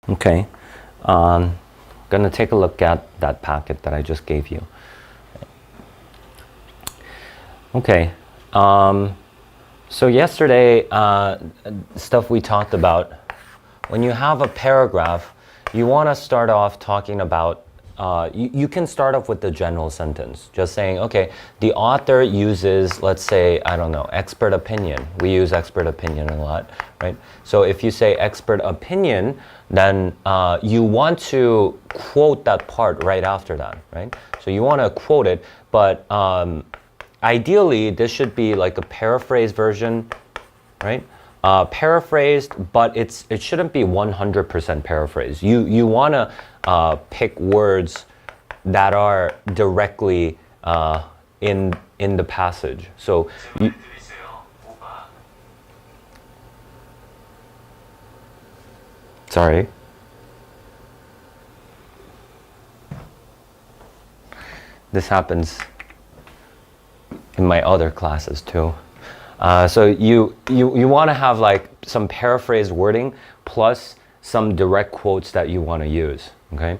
Okay, gonna take a look at that packet that I just gave you. Okay, so yesterday, stuff we talked about, when you have a paragraph, you want to start off talking about, you can start off with the general sentence, just saying, okay, the author uses, let's say, I don't know, expert opinion. We use expert opinion a lot, right? So if you say expert opinion, then you want to quote that part right after that, right? So you want to quote it, but ideally, this should be like a paraphrase version, right? Paraphrased, but it shouldn't be 100% paraphrased. You want to pick words that are directly in the passage. So sorry. This happens in my other classes too. So you want to have like some paraphrased wording plus some direct quotes that you want to use. Okay,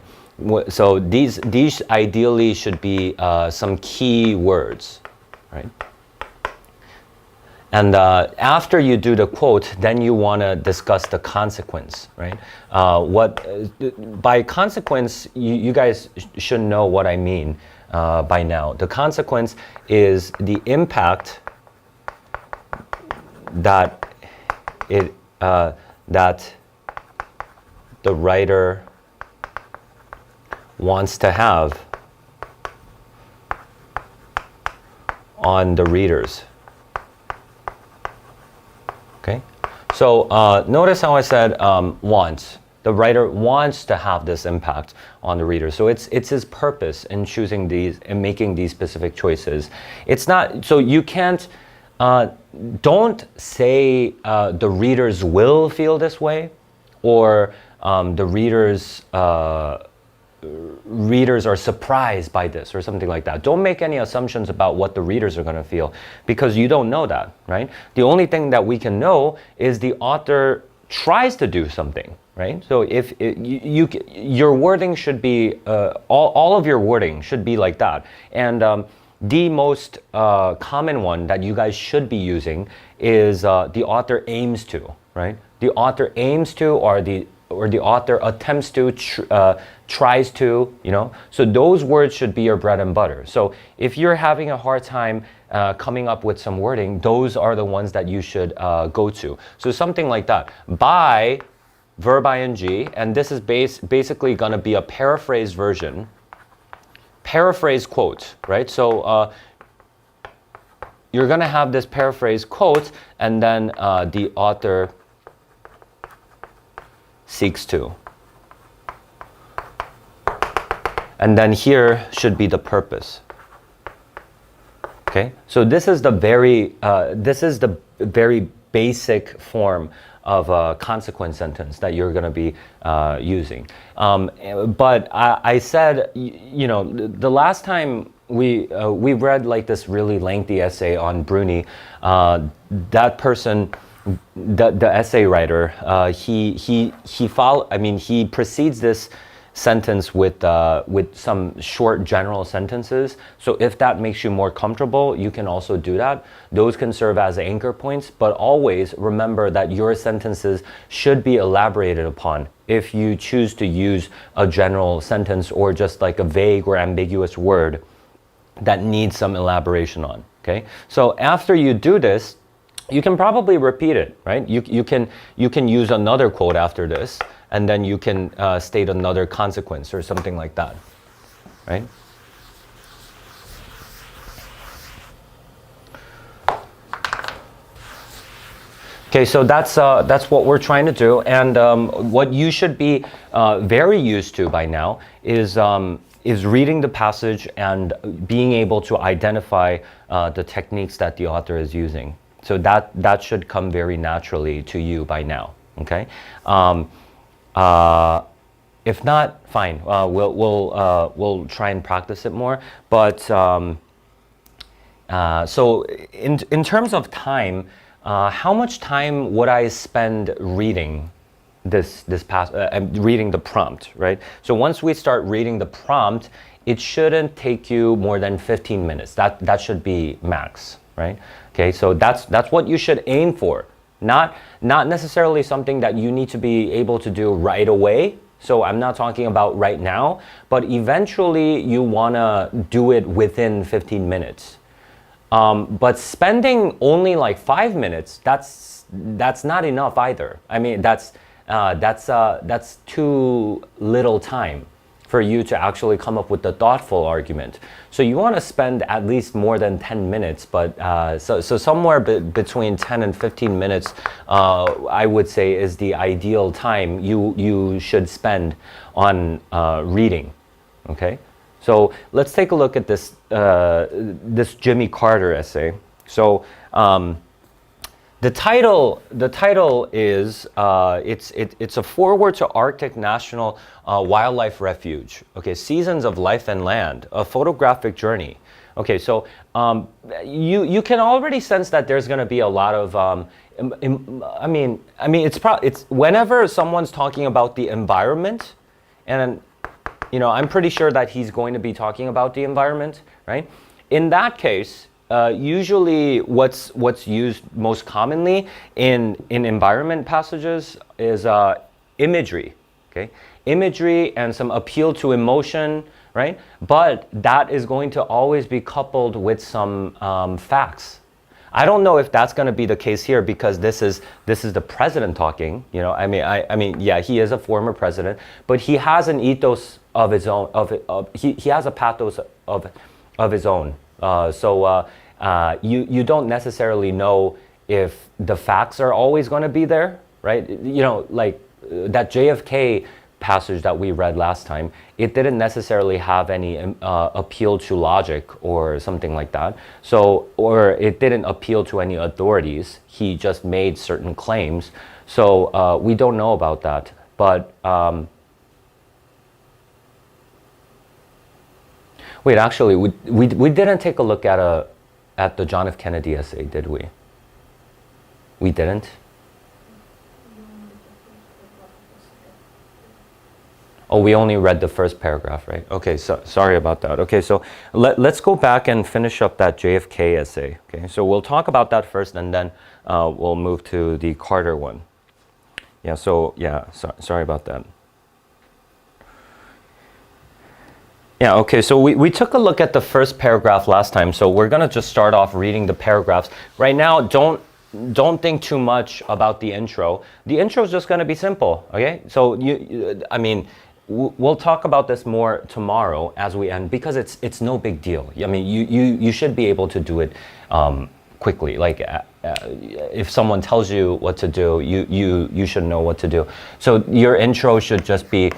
so these ideally should be some key words, right? And after you do the quote, then you want to discuss the consequence, right? By consequence, you guys should know what I mean by now. The consequence is the impact that that the writer wants to have on the readers. Okay, so notice how I said wants. The writer wants to have this impact on the reader. So it's his purpose in choosing these and making these specific choices. It's not, so you can't, don't say the readers will feel this way, or the readers are surprised by this, or something like that. Don't make any assumptions about what the readers are going to feel, because you don't know that, right? The only thing that we can know is the author tries to do something, right? So if your wording should be, all of your wording should be like that. And the most common one that you guys should be using is the author aims to, right? The author aims to, or the author attempts to, tries to, you know? So those words should be your bread and butter. So if you're having a hard time coming up with some wording, those are the ones that you should go to. So something like that. By verb ing, and this is basically gonna be a paraphrased version, paraphrase quote, right? So you're gonna have this paraphrase quote, and then the author seeks to. And then here should be the purpose. Okay, so this is the very basic form of a consequence sentence that you're going to be using. But I said, you know, the last time we read like this really lengthy essay on Bruni, that person, the essay writer, he precedes this sentence with some short general sentences. So if that makes you more comfortable, you can also do that. Those can serve as anchor points, but always remember that your sentences should be elaborated upon if you choose to use a general sentence or just like a vague or ambiguous word that needs some elaboration on. Okay, so after you do this, you can probably repeat it, right? You can use another quote after this, and then you can state another consequence or something like that, right? Okay, so that's what we're trying to do, and what you should be very used to by now is reading the passage and being able to identify the techniques that the author is using. So that should come very naturally to you by now. Okay. If not, fine. We'll try and practice it more. But so in terms of time, how much time would I spend reading reading the prompt, right? So once we start reading the prompt, it shouldn't take you more than 15 minutes. That should be max, right? Okay, so that's what you should aim for. Not necessarily something that you need to be able to do right away. So I'm not talking about right now, but eventually you wanna do it within 15 minutes. But spending only like 5 minutes, that's not enough either. I mean, that's too little time for you to actually come up with the thoughtful argument. So you want to spend at least more than 10 minutes, but so somewhere between 10 and 15 minutes, I would say is the ideal time you should spend on reading, okay? So let's take a look at this, this Jimmy Carter essay. So the title is it's a foreword to Arctic National Wildlife Refuge. Okay, Seasons of Life and Land, a photographic journey. Okay, so you can already sense that there's going to be a lot of I mean it's whenever someone's talking about the environment, and you know, I'm pretty sure that he's going to be talking about the environment, right? In that case, usually what's used most commonly in environment passages is imagery, okay? Imagery and some appeal to emotion, right? But that is going to always be coupled with some facts. I don't know if that's going to be the case here because this is the president talking. You know, I mean, yeah, he is a former president, but he has an ethos of his own. He has a pathos of his own. So you don't necessarily know if the facts are always going to be there, right? You know, like that JFK passage that we read last time, it didn't necessarily have any appeal to logic or something like that. So, or it didn't appeal to any authorities. He just made certain claims. So we don't know about that. But wait, actually, we didn't take a look at the John F. Kennedy essay, did we? We didn't? Oh, we only read the first paragraph, right? Okay, so sorry about that. Okay, so let's go back and finish up that JFK essay. Okay, so we'll talk about that first, and then we'll move to the Carter one. Yeah, so yeah, sorry about that. Yeah, okay, so we took a look at the first paragraph last time, so we're gonna just start off reading the paragraphs. Right now, don't think too much about the intro. The intro is just gonna be simple, okay? So I mean, we'll talk about this more tomorrow as we end because it's no big deal. I mean, you should be able to do it quickly. Like if someone tells you what to do, you should know what to do. So your intro should just be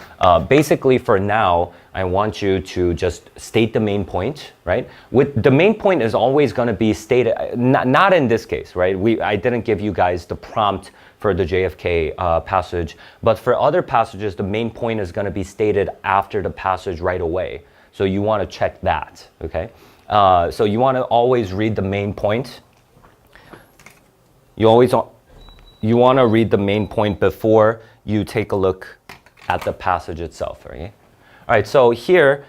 basically for now. I want you to just state the main point, right? With the main point is always going to be stated. Not in this case, right? I didn't give you guys the prompt for the JFK passage, but for other passages, the main point is going to be stated after the passage right away. So you want to check that, okay? So you want to always read the main point. You want to read the main point before you take a look at the passage itself, right? All right, so here,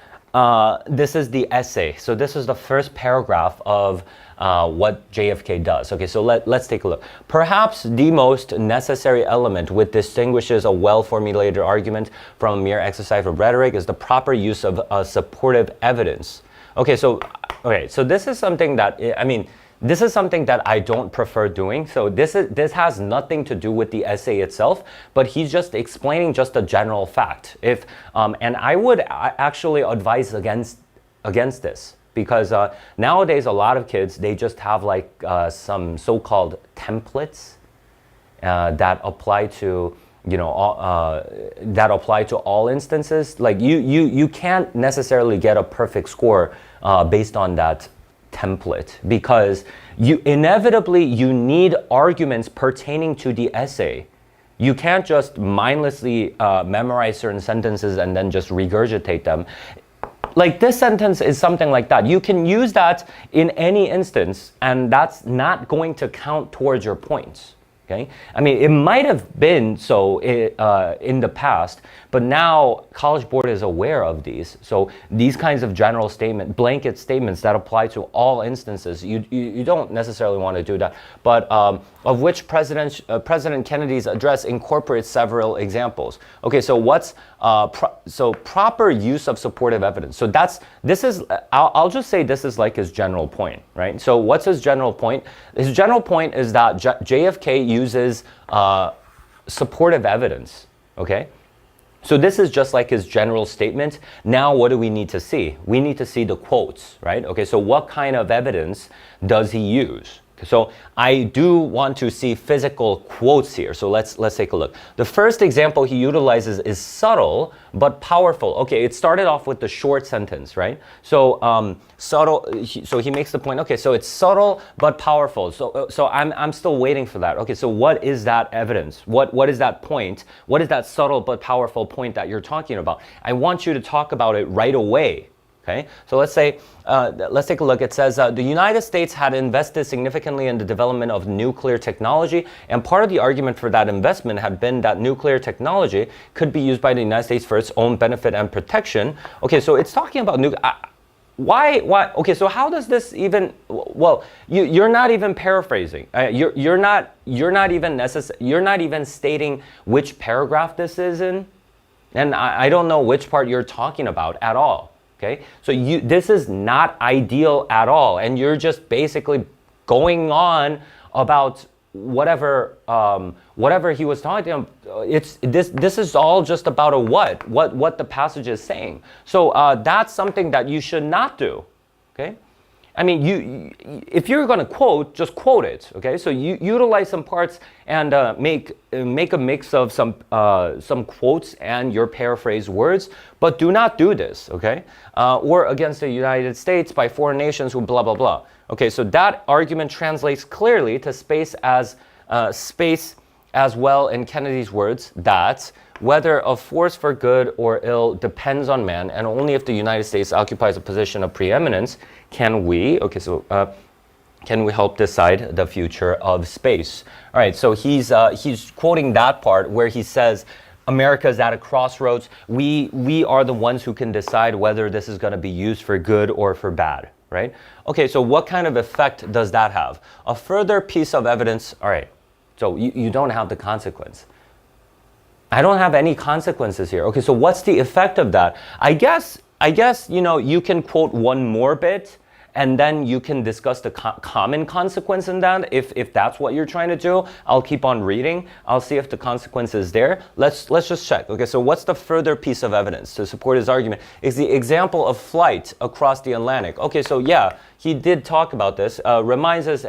this is the essay. So this is the first paragraph of what JFK does. Okay, so let's take a look. Perhaps the most necessary element which distinguishes a well-formulated argument from a mere exercise of rhetoric is the proper use of supportive evidence. Okay, so this is something that, I mean, this is something that I don't prefer doing. So this has nothing to do with the essay itself, but he's just explaining just a general fact. And I would actually advise against this because nowadays a lot of kids, they just have like some so-called templates that apply to that apply to all instances. Like you can't necessarily get a perfect score based on that template because you need arguments pertaining to the essay. You can't just mindlessly memorize certain sentences and then just regurgitate them. Like this sentence is something like that. You can use that in any instance and that's not going to count towards your points. Okay? I mean, it might have been so in the past, but now College Board is aware of these. So these kinds of general blanket statements that apply to all instances, you don't necessarily want to do that. But of which President Kennedy's address incorporates several examples. Okay, so what's proper use of supportive evidence? So I'll just say this is like his general point, right? So what's his general point? His general point is that JFK uses supportive evidence, okay? So this is just like his general statement. Now what do we need to see? We need to see the quotes, right? Okay, so what kind of evidence does he use? So I do want to see physical quotes here. So let's take a look. The first example he utilizes is subtle but powerful. Okay, it started off with the short sentence, right? So subtle. So he makes the point. Okay, so it's subtle but powerful. So I'm still waiting for that. Okay, so what is that evidence? What is that point? What is that subtle but powerful point that you're talking about? I want you to talk about it right away. Okay, so let's take a look. It says the United States had invested significantly in the development of nuclear technology, and part of the argument for that investment had been that nuclear technology could be used by the United States for its own benefit and protection. Okay, so it's talking about why? Okay, so how does this even? Well, you're not even paraphrasing. You're not even stating which paragraph this is in, and I don't know which part you're talking about at all. Okay, so this is not ideal at all, and you're just basically going on about whatever he was talking about. This is all just about a what the passage is saying. So that's something that you should not do. Okay, I mean, if you're going to quote, just quote it. Okay, so you utilize some parts and make a mix of some quotes and your paraphrased words, but do not do this. Okay, or against the United States by foreign nations who blah blah blah. Okay, so that argument translates clearly to space as well in Kennedy's words that whether a force for good or ill depends on man, and only if the United States occupies a position of preeminence can we help decide the future of space. All right, so he's quoting that part where he says, America is at a crossroads. We are the ones who can decide whether this is going to be used for good or for bad, right? Okay, so what kind of effect does that have? A further piece of evidence, all right, so you don't have the consequence. I don't have any consequences here. Okay, so what's the effect of that? I guess you can quote one more bit, and then you can discuss the common consequence in that. If that's what you're trying to do, I'll keep on reading. I'll see if the consequence is there. Let's just check. Okay, so what's the further piece of evidence to support his argument? Is the example of flight across the Atlantic. Okay, so yeah, he did talk about this. Reminds his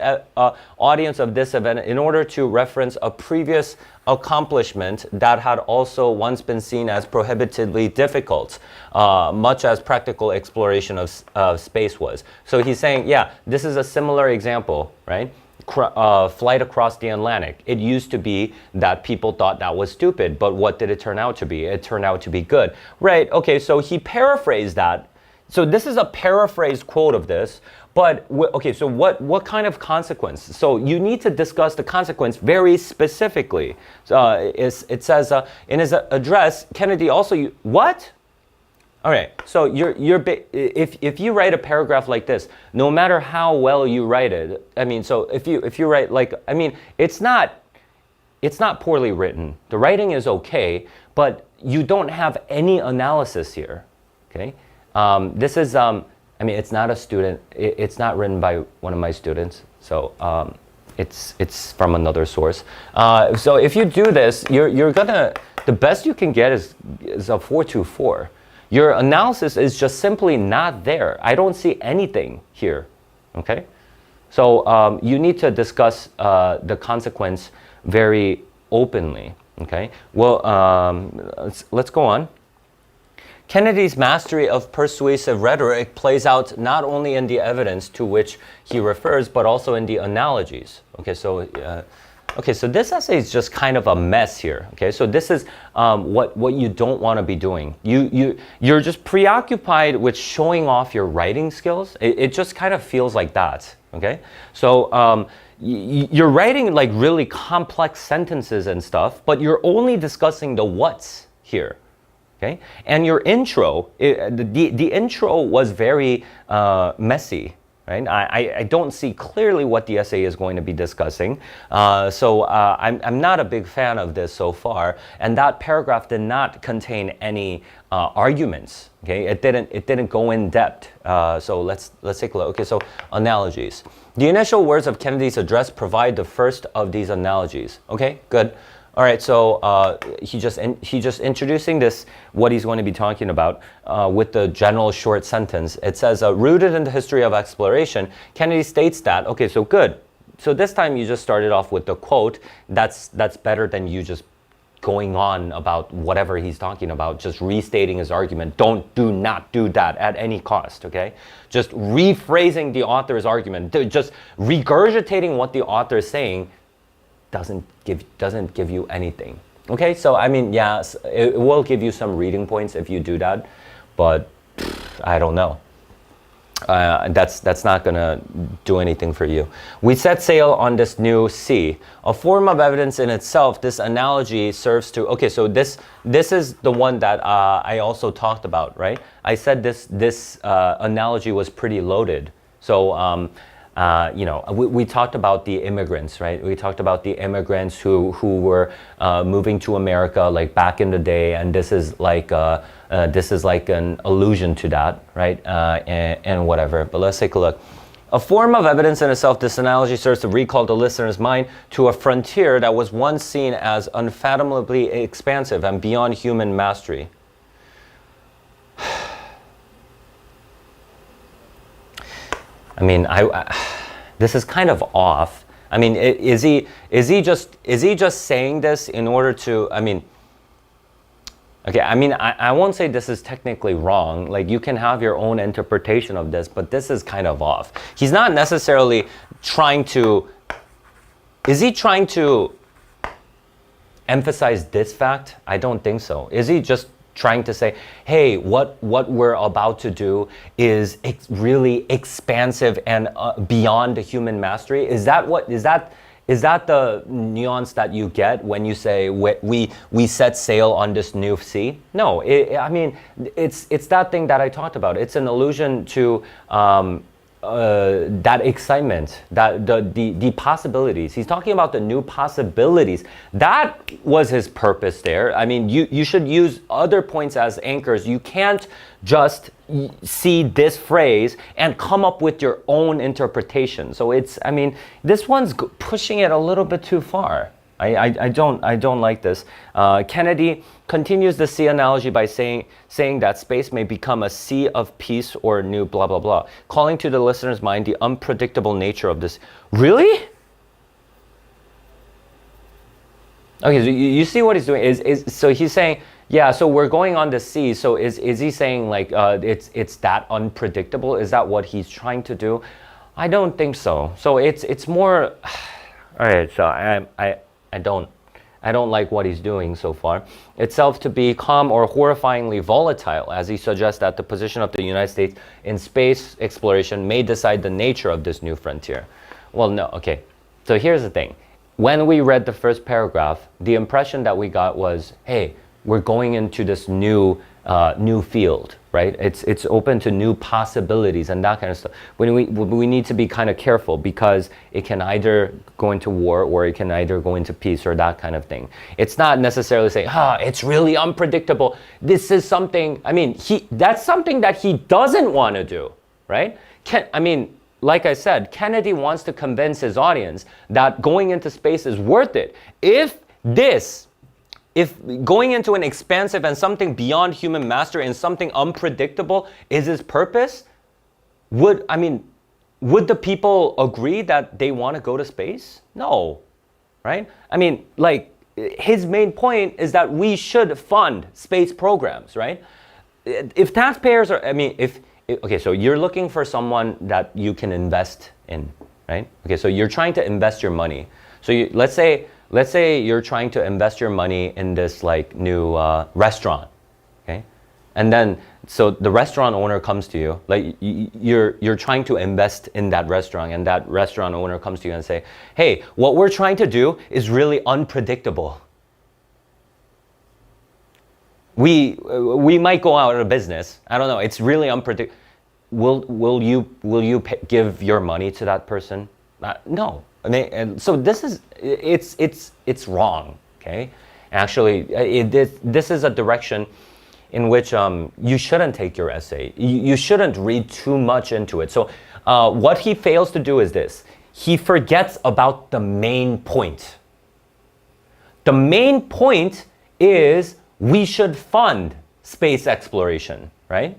audience of this event in order to reference a previous accomplishment that had also once been seen as prohibitively difficult, much as practical exploration of space was. So he's saying, yeah, this is a similar example, right? Flight across the Atlantic. It used to be that people thought that was stupid, but what did it turn out to be? It turned out to be good. Right, okay, so he paraphrased that. So this is a paraphrased quote of this, but okay, so what kind of consequence? So you need to discuss the consequence very specifically. It says in his address, Kennedy also what? All right, so if you write a paragraph like this, no matter how well you write it, I mean, so if you write like, I mean, it's not poorly written. The writing is okay, but you don't have any analysis here. Okay. This is, I mean, it's not a student. It's not written by one of my students, so it's from another source. So if you do this, you're gonna, the best you can get is a 4.24. Your analysis is just simply not there. I don't see anything here. Okay, so you need to discuss the consequence very openly. Okay, well, let's go on. Kennedy's mastery of persuasive rhetoric plays out not only in the evidence to which he refers, but also in the analogies. Okay, so this essay is just kind of a mess here. Okay, so this is what you don't want to be doing. You're just preoccupied with showing off your writing skills. It just kind of feels like that. Okay, so you're writing like really complex sentences and stuff, but you're only discussing the what's here. Okay, and your intro, the intro was very messy, right? I don't see clearly what the essay is going to be discussing, so I'm not a big fan of this so far. And that paragraph did not contain any arguments. Okay, it didn't go in depth. So let's take a look. Okay, so analogies. The initial words of Kennedy's address provide the first of these analogies. Okay, good. All right, so he just introducing this, what he's going to be talking about with the general short sentence. It says, rooted in the history of exploration, Kennedy states that, okay, so good. So this time you just started off with the quote. That's better than you just going on about whatever he's talking about, just restating his argument. Do not do that at any cost, okay? Just rephrasing the author's argument, just regurgitating what the author is saying doesn't give you anything. Okay, so I mean, yes, it will give you some reading points if you do that, but I don't know. That's not gonna do anything for you. We set sail on this new sea. A form of evidence in itself, this analogy serves to, okay, so this is the one that I also talked about, right? I said this analogy was pretty loaded. So we talked about the immigrants, right? We talked about the immigrants who were moving to America like back in the day, and this is like an allusion to that, right? And whatever. But let's take a look. A form of evidence in itself, this analogy serves to recall the listener's mind to a frontier that was once seen as unfathomably expansive and beyond human mastery. I mean, this is kind of off. I mean, is he just saying this in order to? I mean, okay. I mean, I won't say this is technically wrong. Like, you can have your own interpretation of this, but this is kind of off. He's not necessarily trying to. Is he trying to emphasize this fact? I don't think so. Is he just trying to say, hey, what we're about to do is really expansive and beyond the human mastery? Is that the nuance that you get when you say we set sail on this new sea? No, I mean, it's that thing that I talked about. It's an allusion to that excitement, that the possibilities. He's talking about the new possibilities. That was his purpose there. I mean, you should use other points as anchors. You can't just see this phrase and come up with your own interpretation. So I mean, this one's pushing it a little bit too far. I don't like this. Kennedy continues the sea analogy by saying that space may become a sea of peace or new blah blah blah, calling to the listener's mind the unpredictable nature of this. Really? Okay, so you see what he's doing so he's saying, yeah, so we're going on the sea. So is he saying like it's that unpredictable? Is that what he's trying to do? I don't think so. So it's more. All right, so I don't like what he's doing so far. Itself to be calm or horrifyingly volatile, as he suggests that the position of the United States in space exploration may decide the nature of this new frontier. Well, no, okay. So here's the thing. When we read the first paragraph, the impression that we got was, hey, we're going into this new field, right? It's open to new possibilities and that kind of stuff. When we need to be kind of careful because it can either go into war or it can either go into peace or that kind of thing. It's not necessarily saying, it's really unpredictable. This is something, I mean, that's something that he doesn't want to do, right? Like I said, Kennedy wants to convince his audience that going into space is worth it. If going into an expansive and something beyond human mastery and something unpredictable is his purpose, would the people agree that they want to go to space? No, right? I mean, like, his main point is that we should fund space programs, right? If taxpayers are, okay, so you're looking for someone that you can invest in, right? Okay, so you're trying to invest your money. So let's say you're trying to invest your money in this like new restaurant, okay? And then, so the restaurant owner comes to you, like you're trying to invest in that restaurant, and that restaurant owner comes to you and say, hey, what we're trying to do is really unpredictable. We might go out of business. I don't know. It's really unpredictable. Will you give your money to that person? No. I mean, and so this is it's wrong. Okay, actually, this is a direction in which you shouldn't take your essay. You shouldn't read too much into it. So what he fails to do is this. He forgets about the main point. The main point is we should fund space exploration, right?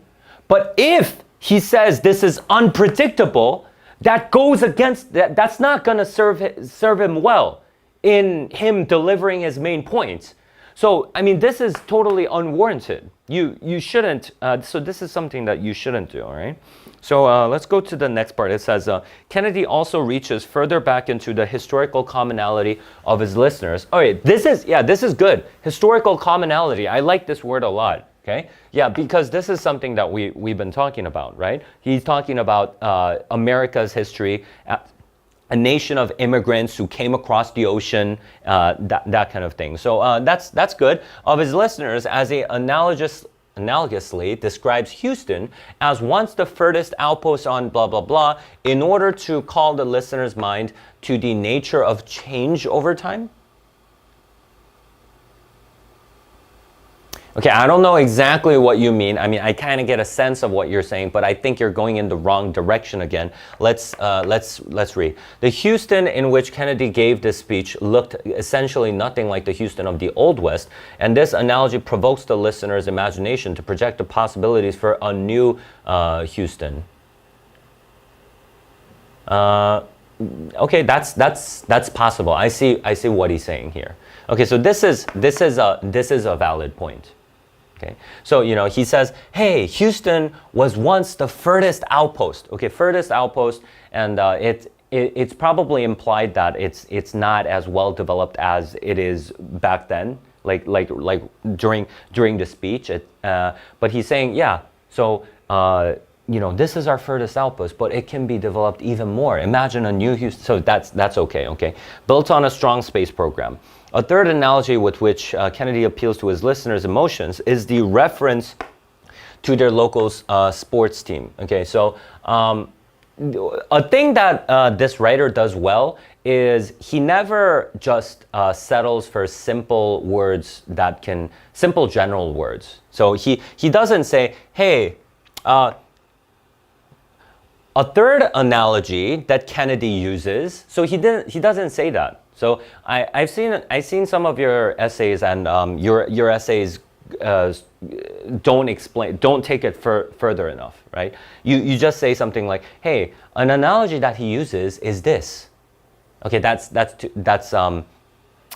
But if he says this is unpredictable, that goes against that. That's not going to serve him well in him delivering his main point. So, I mean, this is totally unwarranted. You shouldn't, so this is something that you shouldn't do, all right? So let's go to the next part. It says, Kennedy also reaches further back into the historical commonality of his listeners. All right, this is good. Historical commonality. I like this word a lot, okay? Yeah, because this is something that we've been talking about, right? He's talking about America's history, a nation of immigrants who came across the ocean, that kind of thing. So that's good. Of his listeners, as a analogously describes Houston as once the furthest outpost on blah, blah, blah, in order to call the listener's mind to the nature of change over time. Okay, I don't know exactly what you mean. I mean, I kind of get a sense of what you're saying, but I think you're going in the wrong direction again. Let's read. The Houston in which Kennedy gave this speech looked essentially nothing like the Houston of the Old West, and this analogy provokes the listener's imagination to project the possibilities for a new Houston. Okay, that's possible. I see what he's saying here. Okay, so this is a valid point. Okay, so he says, hey, Houston was once the furthest outpost. Okay, furthest outpost, and it's probably implied that it's not as well developed as it is back then, like during the speech. But he's saying, yeah, so this is our furthest outpost, but it can be developed even more. Imagine a new Houston. So that's okay. Okay, built on a strong space program. A third analogy with which Kennedy appeals to his listeners' emotions is the reference to their local sports team. Okay, so a thing that this writer does well is he never just settles for simple words simple general words. So he doesn't say, hey, a third analogy that Kennedy uses, so he doesn't say that. So I've seen some of your essays, and your essays don't take it further enough, right? You just say something like, hey, an analogy that he uses is this. Okay, that's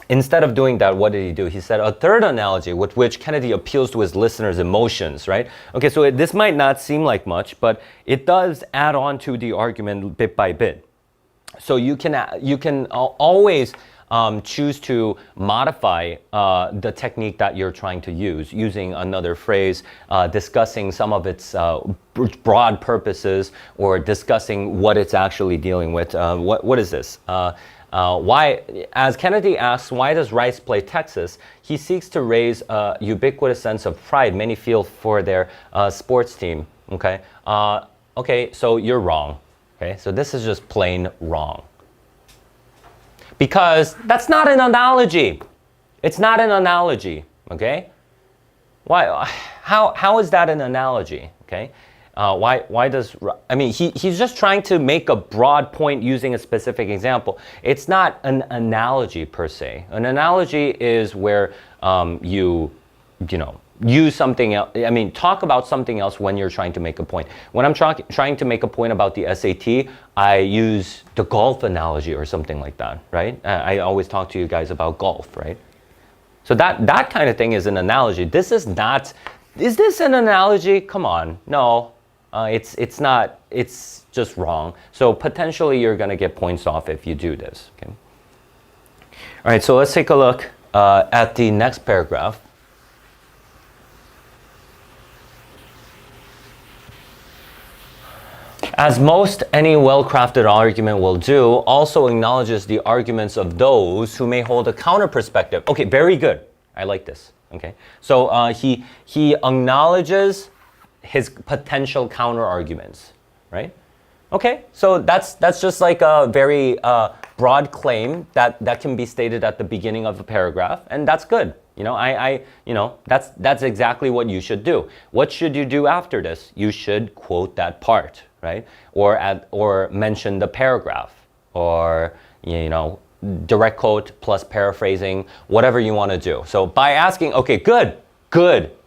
instead of doing that, what did he do? He said a third analogy with which Kennedy appeals to his listeners' emotions, right? Okay, so this might not seem like much, but it does add on to the argument bit by bit. So you can always choose to modify the technique that you're trying to use, using another phrase, discussing some of its broad purposes, or discussing what it's actually dealing with. What is this? Why, as Kennedy asks, why does Rice play Texas? He seeks to raise a ubiquitous sense of pride many feel for their sports team. Okay, okay, so you're wrong. Okay, so this is just plain wrong. Because that's not an analogy. It's not an analogy. Okay, why? How is that an analogy? Okay. Why does, I mean, he's just trying to make a broad point using a specific example. It's not an analogy per se. An analogy is where you use something else. I mean, talk about something else when you're trying to make a point. When I'm trying to make a point about the SAT, I use the golf analogy or something like that, right? I always talk to you guys about golf, right? So that kind of thing is an analogy. This is not. Is this an analogy? Come on, no. It's not, it's just wrong. So potentially you're going to get points off if you do this. Okay. All right, so let's take a look at the next paragraph. As most any well-crafted argument will do, also acknowledges the arguments of those who may hold a counter perspective. Okay, very good. I like this. Okay, so he acknowledges his potential counter arguments, right? Okay, so that's just like a very broad claim that can be stated at the beginning of a paragraph, and that's good. That's exactly what you should do. What should you do after this? You should quote that part, right? Or mention the paragraph, or direct quote plus paraphrasing, whatever you want to do. So by asking, okay, good,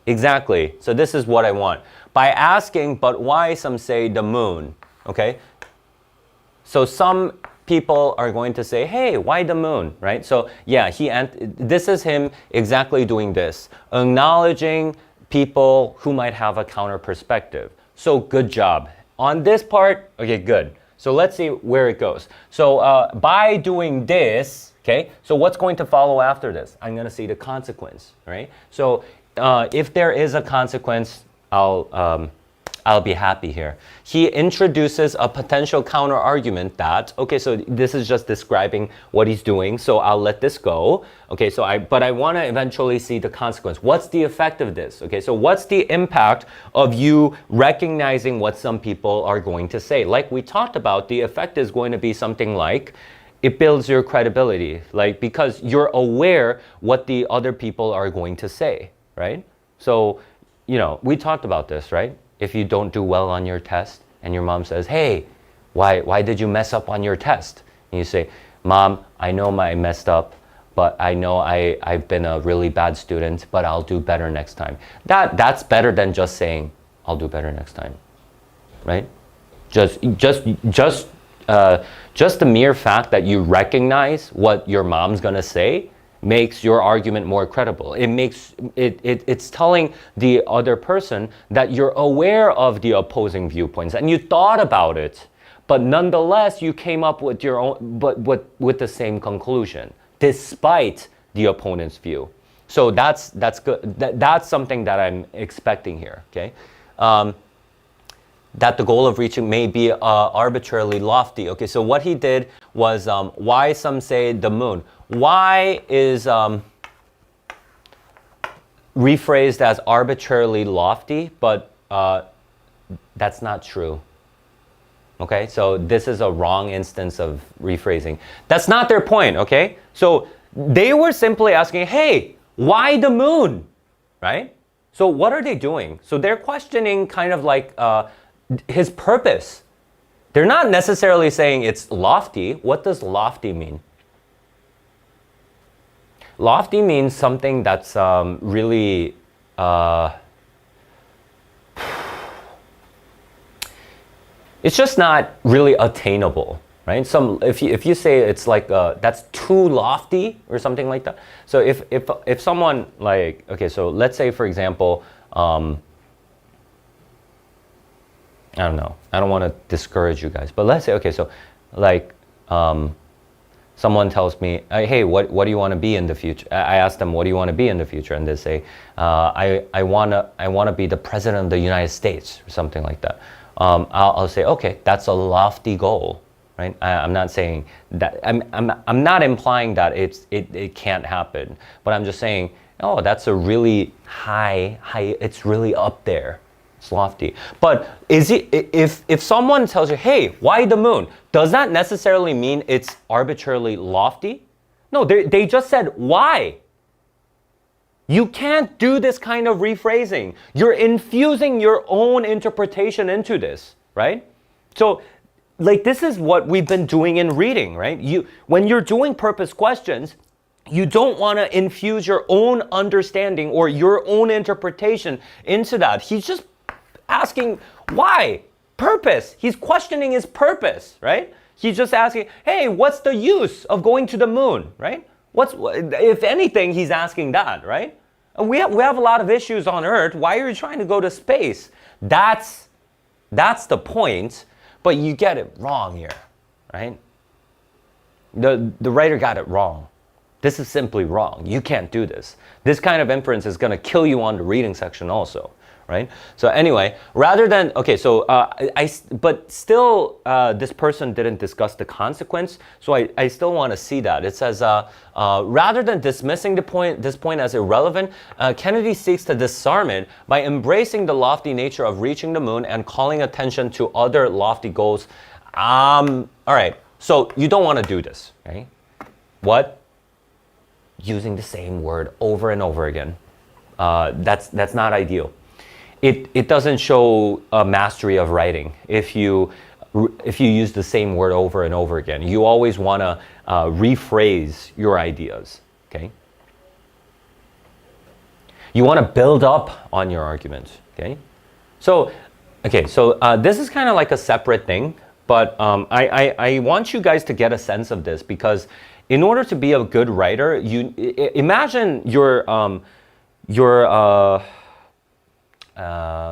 exactly. So this is what I want. By asking, but why, some say the moon, okay? So some people are going to say, hey, why the moon, right? So yeah, this is him exactly doing this, acknowledging people who might have a counter perspective. So good job. On this part, okay, good. So let's see where it goes. So by doing this, okay, so what's going to follow after this? I'm going to see the consequence, right? So if there is a consequence, I'll be happy here. He introduces a potential counter argument that, okay, so this is just describing what he's doing, so I'll let this go. Okay, but I want to eventually see the consequence. What's the effect of this? Okay, so what's the impact of you recognizing what some people are going to say? Like we talked about, the effect is going to be something like, it builds your credibility, like because you're aware what the other people are going to say, right? So, we talked about this, right? If you don't do well on your test and your mom says, hey, why did you mess up on your test? And you say, Mom, I know I messed up, but I know I've been a really bad student, but I'll do better next time. That's better than just saying, I'll do better next time, right? Just the mere fact that you recognize what your mom's gonna say makes your argument more credible. It's telling the other person that you're aware of the opposing viewpoints and you thought about it, but nonetheless you came up with your own, but with the same conclusion, despite the opponent's view. So that's good. That's something that I'm expecting here. Okay. That the goal of reaching may be arbitrarily lofty. Okay, so what he did was why some say the moon. Why is rephrased as arbitrarily lofty, but that's not true. Okay, so this is a wrong instance of rephrasing. That's not their point, okay? So they were simply asking, hey, why the moon, right? So what are they doing? So they're questioning kind of like his purpose. They're not necessarily saying it's lofty. What does lofty mean? Lofty means something that's really it's just not really attainable, right? If you say it's like that's too lofty or something like that. So if someone like, okay, so let's say for example, I don't know. I don't want to discourage you guys, but let's say, okay, so like someone tells me, hey, what do you want to be in the future? I ask them, what do you want to be in the future? And they say, I want to be the president of the United States or something like that. I'll say, okay, that's a lofty goal, right? I'm not saying that. I'm not implying that it can't happen, but I'm just saying, oh, that's a really high. It's really up there. It's lofty. But is it, if someone tells you, hey, why the moon? Does that necessarily mean it's arbitrarily lofty? No, they just said why. You can't do this kind of rephrasing. You're infusing your own interpretation into this, right? So like this is what we've been doing in reading, right? When you're doing purpose questions, you don't want to infuse your own understanding or your own interpretation into that. He's just asking why? Purpose. He's questioning his purpose, right? He's just asking, hey, what's the use of going to the moon, right? If anything, he's asking that, right? And we have a lot of issues on Earth. Why are you trying to go to space? That's the point, but you get it wrong here, right? The writer got it wrong. This is simply wrong. You can't do this. This kind of inference is going to kill you on the reading section also, right? So anyway, rather than, okay, so but still this person didn't discuss the consequence, so I still want to see that. It says, rather than dismissing this point as irrelevant, Kennedy seeks to disarm it by embracing the lofty nature of reaching the moon and calling attention to other lofty goals. All right, so you don't want to do this, right? What? Using the same word over and over again. That's not ideal. It doesn't show a mastery of writing if you use the same word over and over again. You always want to rephrase your ideas, okay? You want to build up on your argument, okay? So, this is kind of like a separate thing, but I want you guys to get a sense of this, because in order to be a good writer, you imagine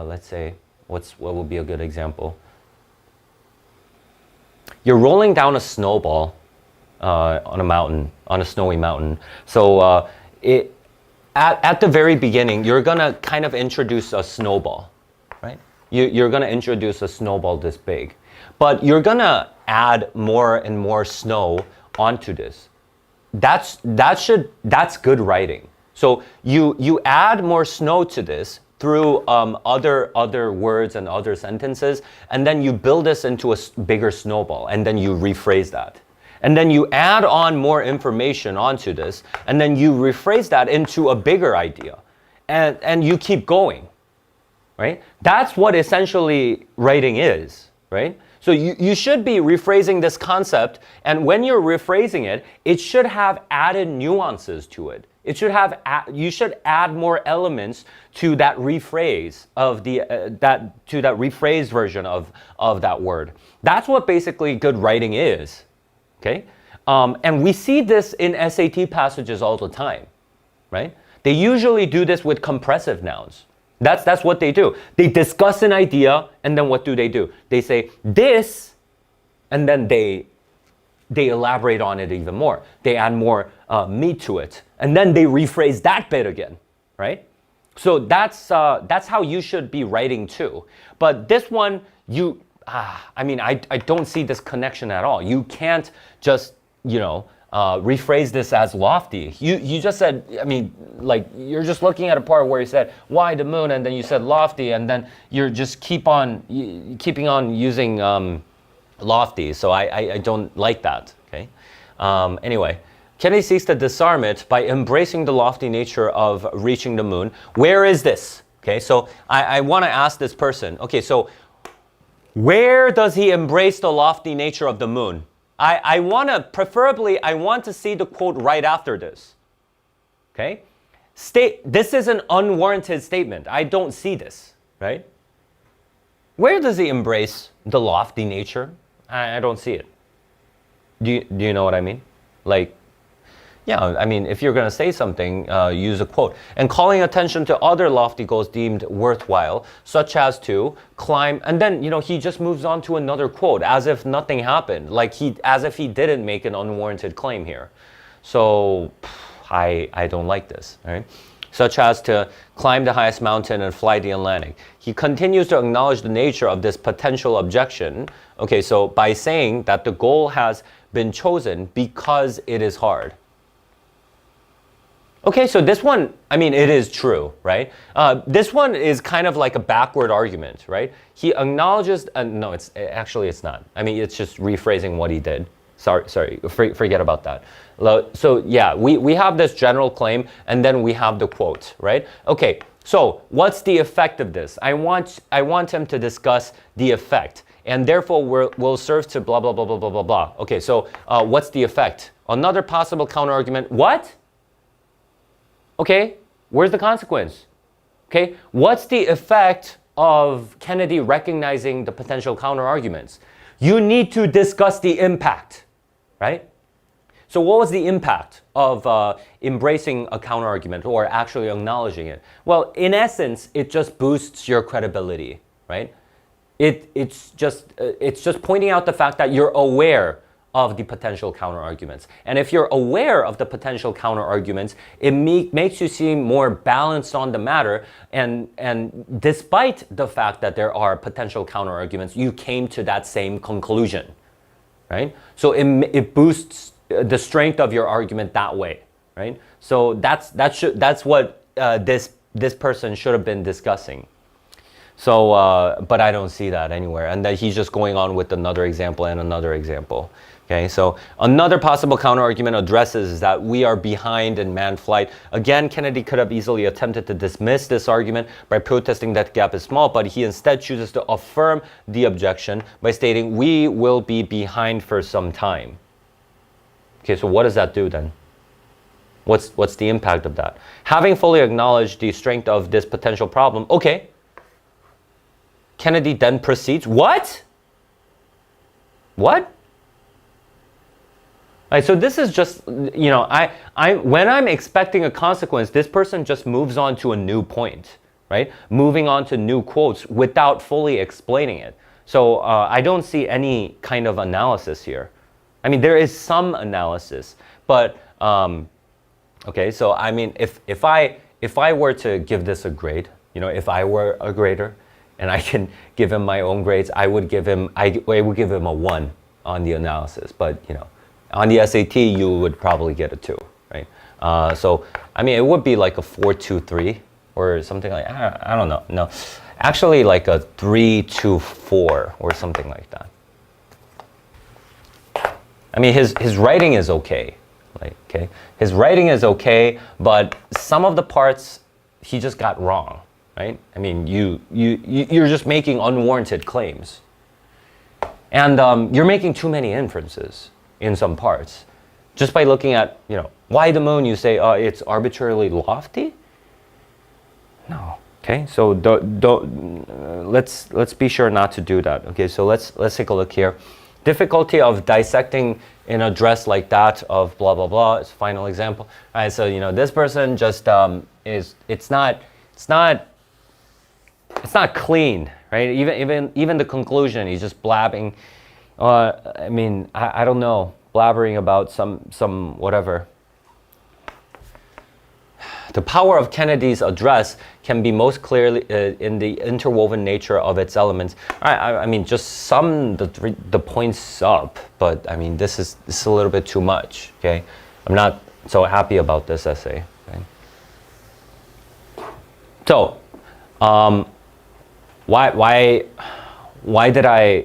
let's say, what would be a good example? You're rolling down a snowball on a mountain, on a snowy mountain. So at the very beginning, you're gonna kind of introduce a snowball, right? You're gonna introduce a snowball this big, but you're gonna add more and more snow onto this. That's good writing. So you add more snow to this through other words and other sentences, and then you build this into a bigger snowball, and then you rephrase that. And then you add on more information onto this, and then you rephrase that into a bigger idea. And you keep going, right? That's what essentially writing is, right? So you should be rephrasing this concept, and when you're rephrasing it, it should have added nuances to it. It should have you should add more elements to that rephrase of that rephrased version of that word. That's what basically good writing is, okay? And we see this in SAT passages all the time, right? They usually do this with compressive nouns. That's what they do. They discuss an idea, and then what do? They say this, and then they elaborate on it even more. They add more meat to it, and then they rephrase that bit again, right? So that's how you should be writing too. But this one, I don't see this connection at all. You can't just, rephrase this as lofty. You just said, you're just looking at a part where you said, why the moon? And then you said lofty, and then you're just keeping on using lofty. So I don't like that, okay? Anyway, Kennedy seeks to disarm it by embracing the lofty nature of reaching the moon. Where is this? Okay, so I want to ask this person, okay, so where does he embrace the lofty nature of the moon? I want to see the quote right after this. Okay? This is an unwarranted statement. I don't see this, right? Where does he embrace the lofty nature? I don't see it. Do you know what I mean? If you're going to say something, use a quote. And calling attention to other lofty goals deemed worthwhile, such as to climb, and then, he just moves on to another quote, as if nothing happened, as if he didn't make an unwarranted claim here. So, I don't like this, right? Such as to climb the highest mountain and fly the Atlantic. He continues to acknowledge the nature of this potential objection, okay, so by saying that the goal has been chosen because it is hard. Okay, so this one, it is true, right? This one is kind of like a backward argument, right? He acknowledges, no, it's not. It's just rephrasing what he did. Sorry, forget about that. So yeah, we have this general claim, and then we have the quote, right? Okay, so what's the effect of this? I want him to discuss the effect, and therefore will serve to blah, blah, blah, blah, blah, blah, blah. Okay, so what's the effect? Another possible counter-argument, what? Okay, where's the consequence? Okay, what's the effect of Kennedy recognizing the potential counter-arguments? You need to discuss the impact, right? So what was the impact of embracing a counter-argument or actually acknowledging it? Well, in essence, it just boosts your credibility, right? It's just pointing out the fact that you're aware of the potential counter-arguments. And if you're aware of the potential counter-arguments, it makes you seem more balanced on the matter. And despite the fact that there are potential counter-arguments, you came to that same conclusion, right? So it boosts the strength of your argument that way, right? So that's what this person should have been discussing. So, but I don't see that anywhere. And that he's just going on with another example and another example. Okay, so another possible counterargument addresses that we are behind in manned flight. Again, Kennedy could have easily attempted to dismiss this argument by protesting that the gap is small, but he instead chooses to affirm the objection by stating, we will be behind for some time. Okay, so what does that do then? What's the impact of that? Having fully acknowledged the strength of this potential problem, okay. Kennedy then proceeds, what? What? All right, so this is just, you know, when I'm expecting a consequence, this person just moves on to a new point, right? Moving on to new quotes without fully explaining it. So I don't see any kind of analysis here. I mean, there is some analysis, but, okay, so I mean, if I were to give this a grade, you know, if I were a grader, and I can give him my own grades, I would give him a 1 on the analysis. But, you know, on the SAT, you would probably get a 2, right? So, I mean, it would be like a 4.23 or something like, I don't know. No, actually like a 3.24 or something like that. I mean, his writing is okay. Like, okay, his writing is okay, but some of the parts he just got wrong. Right? I mean, you're just making unwarranted claims. And you're making too many inferences in some parts. Just by looking at, you know, why the moon, you say, it's arbitrarily lofty? No. Okay, so let's be sure not to do that. Okay, so let's take a look here. Difficulty of dissecting an address like that of blah, blah, blah is final example. All right, so, you know, this person just it's not clean, right? Even the conclusion, he's just blabbing. I mean, I don't know, blabbering about some whatever. The power of Kennedy's address can be most clearly in the interwoven nature of its elements. I mean, just sum the points up, but I mean, this is a little bit too much. Okay, I'm not so happy about this essay. Okay? So. Why did I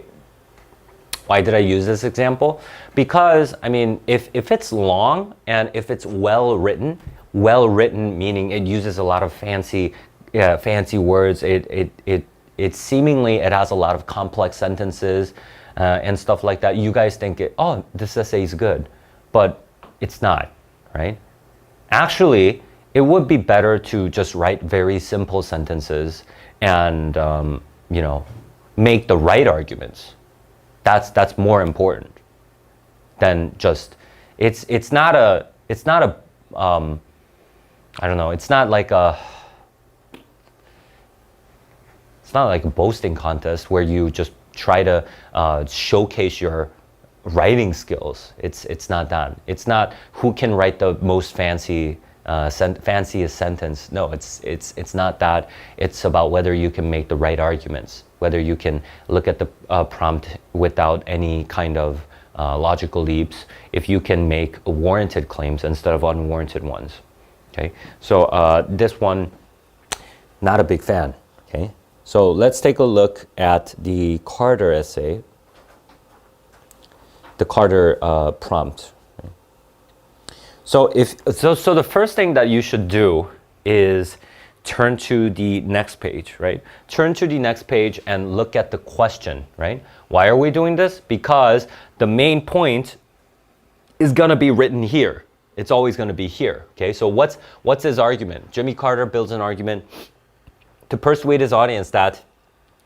use this example? Because I mean, if it's long and if it's well written meaning it uses a lot of fancy words. It seemingly has a lot of complex sentences and stuff like that. You guys think this essay is good, but it's not, right? Actually, it would be better to just write very simple sentences and you know, make the right arguments. That's more important than just it's not a I don't know, it's not like a boasting contest where you just try to showcase your writing skills. It's not that. It's not who can write the most fanciest sentence. No, it's not that. It's about whether you can make the right arguments, whether you can look at the prompt without any kind of logical leaps, if you can make warranted claims instead of unwarranted ones. Okay, so this one, not a big fan. Okay, so let's take a look at the Carter essay, the Carter prompt. So so the first thing that you should do is turn to the next page, right? Turn to the next page and look at the question, right? Why are we doing this? Because the main point is gonna be written here. It's always gonna be here, okay? So what's his argument? Jimmy Carter builds an argument to persuade his audience that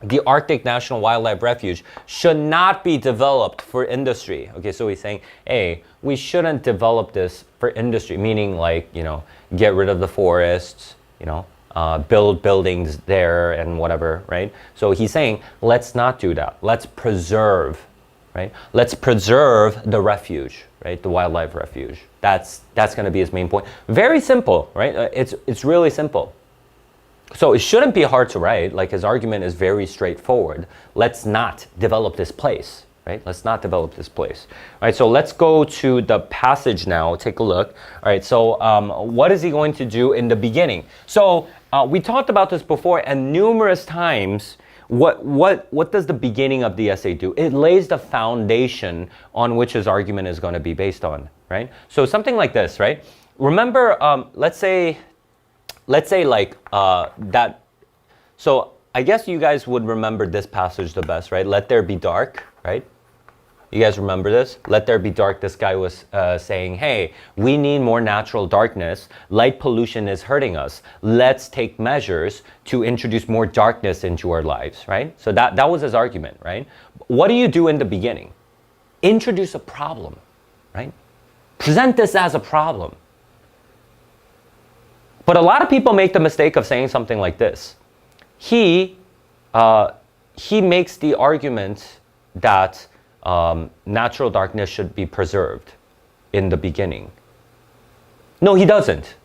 the Arctic National Wildlife Refuge should not be developed for industry. Okay, so he's saying, hey, we shouldn't develop this for industry, meaning like, you know, get rid of the forests, you know, build buildings there and whatever, right? So he's saying, let's not do that. Let's preserve right? Let's preserve the refuge, right? The wildlife refuge. That's going to be his main point. Very simple, right? It's really simple. So it shouldn't be hard to write. Like his argument is very straightforward. Let's not develop this place, right? Let's not develop this place. All right, so let's go to the passage now. Take a look. All right, so what is he going to do in the beginning? So we talked about this before, and numerous times, what does the beginning of the essay do? It lays the foundation on which his argument is going to be based on, right? So something like this, right? Remember, let's say like that. So I guess you guys would remember this passage the best, right? Let there be dark, right? You guys remember this? Let there be dark. This guy was saying, hey, we need more natural darkness. Light pollution is hurting us. Let's take measures to introduce more darkness into our lives, right? So that was his argument, right? What do you do in the beginning? Introduce a problem, right? Present this as a problem. But a lot of people make the mistake of saying something like this. He makes the argument that natural darkness should be preserved in the beginning. No, he doesn't.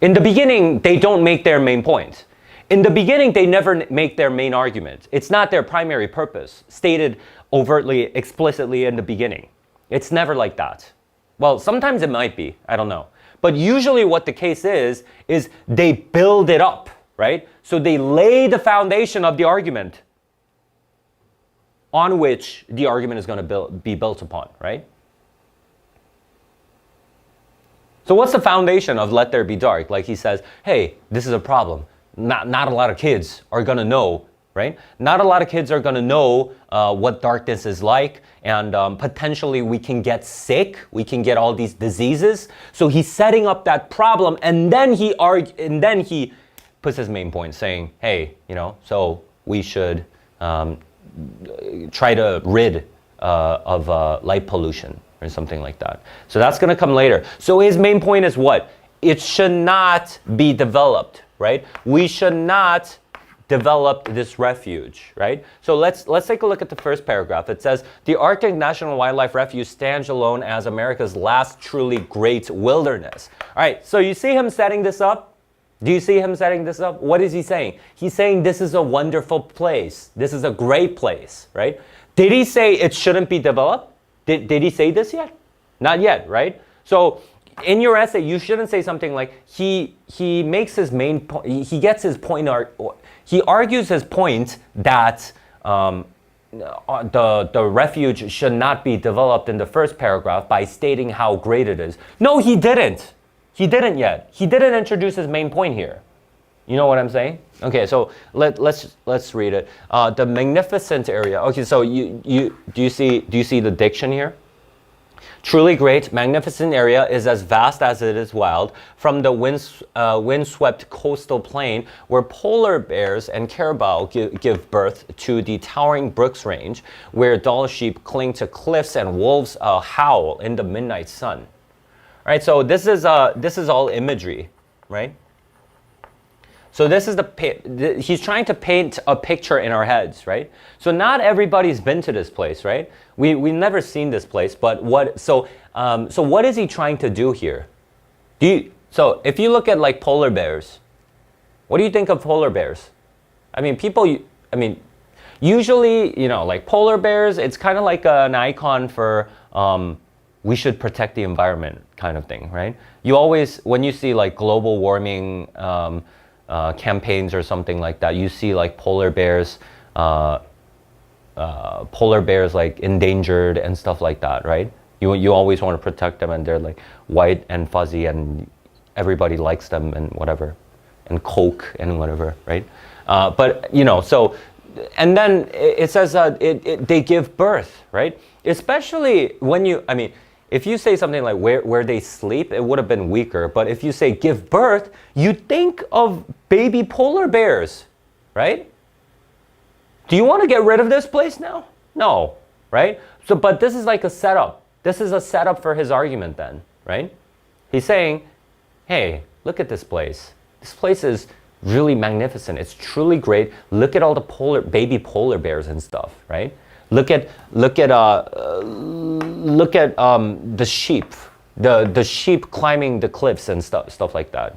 In the beginning, they don't make their main point. In the beginning, they never make their main argument. It's not their primary purpose, stated overtly, explicitly in the beginning. It's never like that. Well, sometimes it might be, I don't know. But usually what the case is they build it up, right? So they lay the foundation of the argument on which the argument is going to be built upon, right? So what's the foundation of let there be dark? Like he says, hey, this is a problem. Not a lot of kids are going to know, right? Not a lot of kids are going to know what darkness is like, and potentially we can get sick, we can get all these diseases. So he's setting up that problem, and then he puts his main point, saying, hey, so we should try to rid of light pollution or something like that. So that's going to come later. So his main point is what? It should not be developed, right? We should not develop this refuge, right? So let's take a look at the first paragraph. It says, the Arctic National Wildlife Refuge stands alone as America's last truly great wilderness. All right, so you see him setting this up? Do you see him setting this up? What is he saying? He's saying this is a wonderful place. This is a great place, right? Did he say it shouldn't be developed? Did he say this yet? Not yet, right? So in your essay, you shouldn't say something like, he makes his main point, he gets his point, he argues his point that the refuge should not be developed in the first paragraph by stating how great it is. No, he didn't. He didn't yet. He didn't introduce his main point here. You know what I'm saying? Okay, so let's read it. The magnificent area. Okay, so do you see the diction here? Truly great, magnificent area is as vast as it is wild, from the windswept coastal plain where polar bears and caribou give birth to the towering Brooks Range, where dull sheep cling to cliffs and wolves howl in the midnight sun. All right, so this is all imagery, right? So this is he's trying to paint a picture in our heads, right? So not everybody's been to this place, right? We've never seen this place, but so what is he trying to do here? So if you look at like polar bears, what do you think of polar bears? I mean, usually, like polar bears, it's kind of like an icon for we should protect the environment kind of thing, right? You always, when you see like global warming campaigns or something like that, you see like polar bears like endangered and stuff like that, right? You always want to protect them, and they're like white and fuzzy, and everybody likes them and whatever, and Coke and whatever, right? But so, and then it says they give birth, right? Especially when if you say something like where they sleep, it would have been weaker. But if you say give birth, you think of baby polar bears, right? Do you want to get rid of this place now? No, right? So, but this is like a setup. This is a setup for his argument then, right? He's saying, hey, look at this place. This place is really magnificent. It's truly great. Look at all the baby polar bears and stuff, right? Look at the sheep. The sheep climbing the cliffs and stuff like that.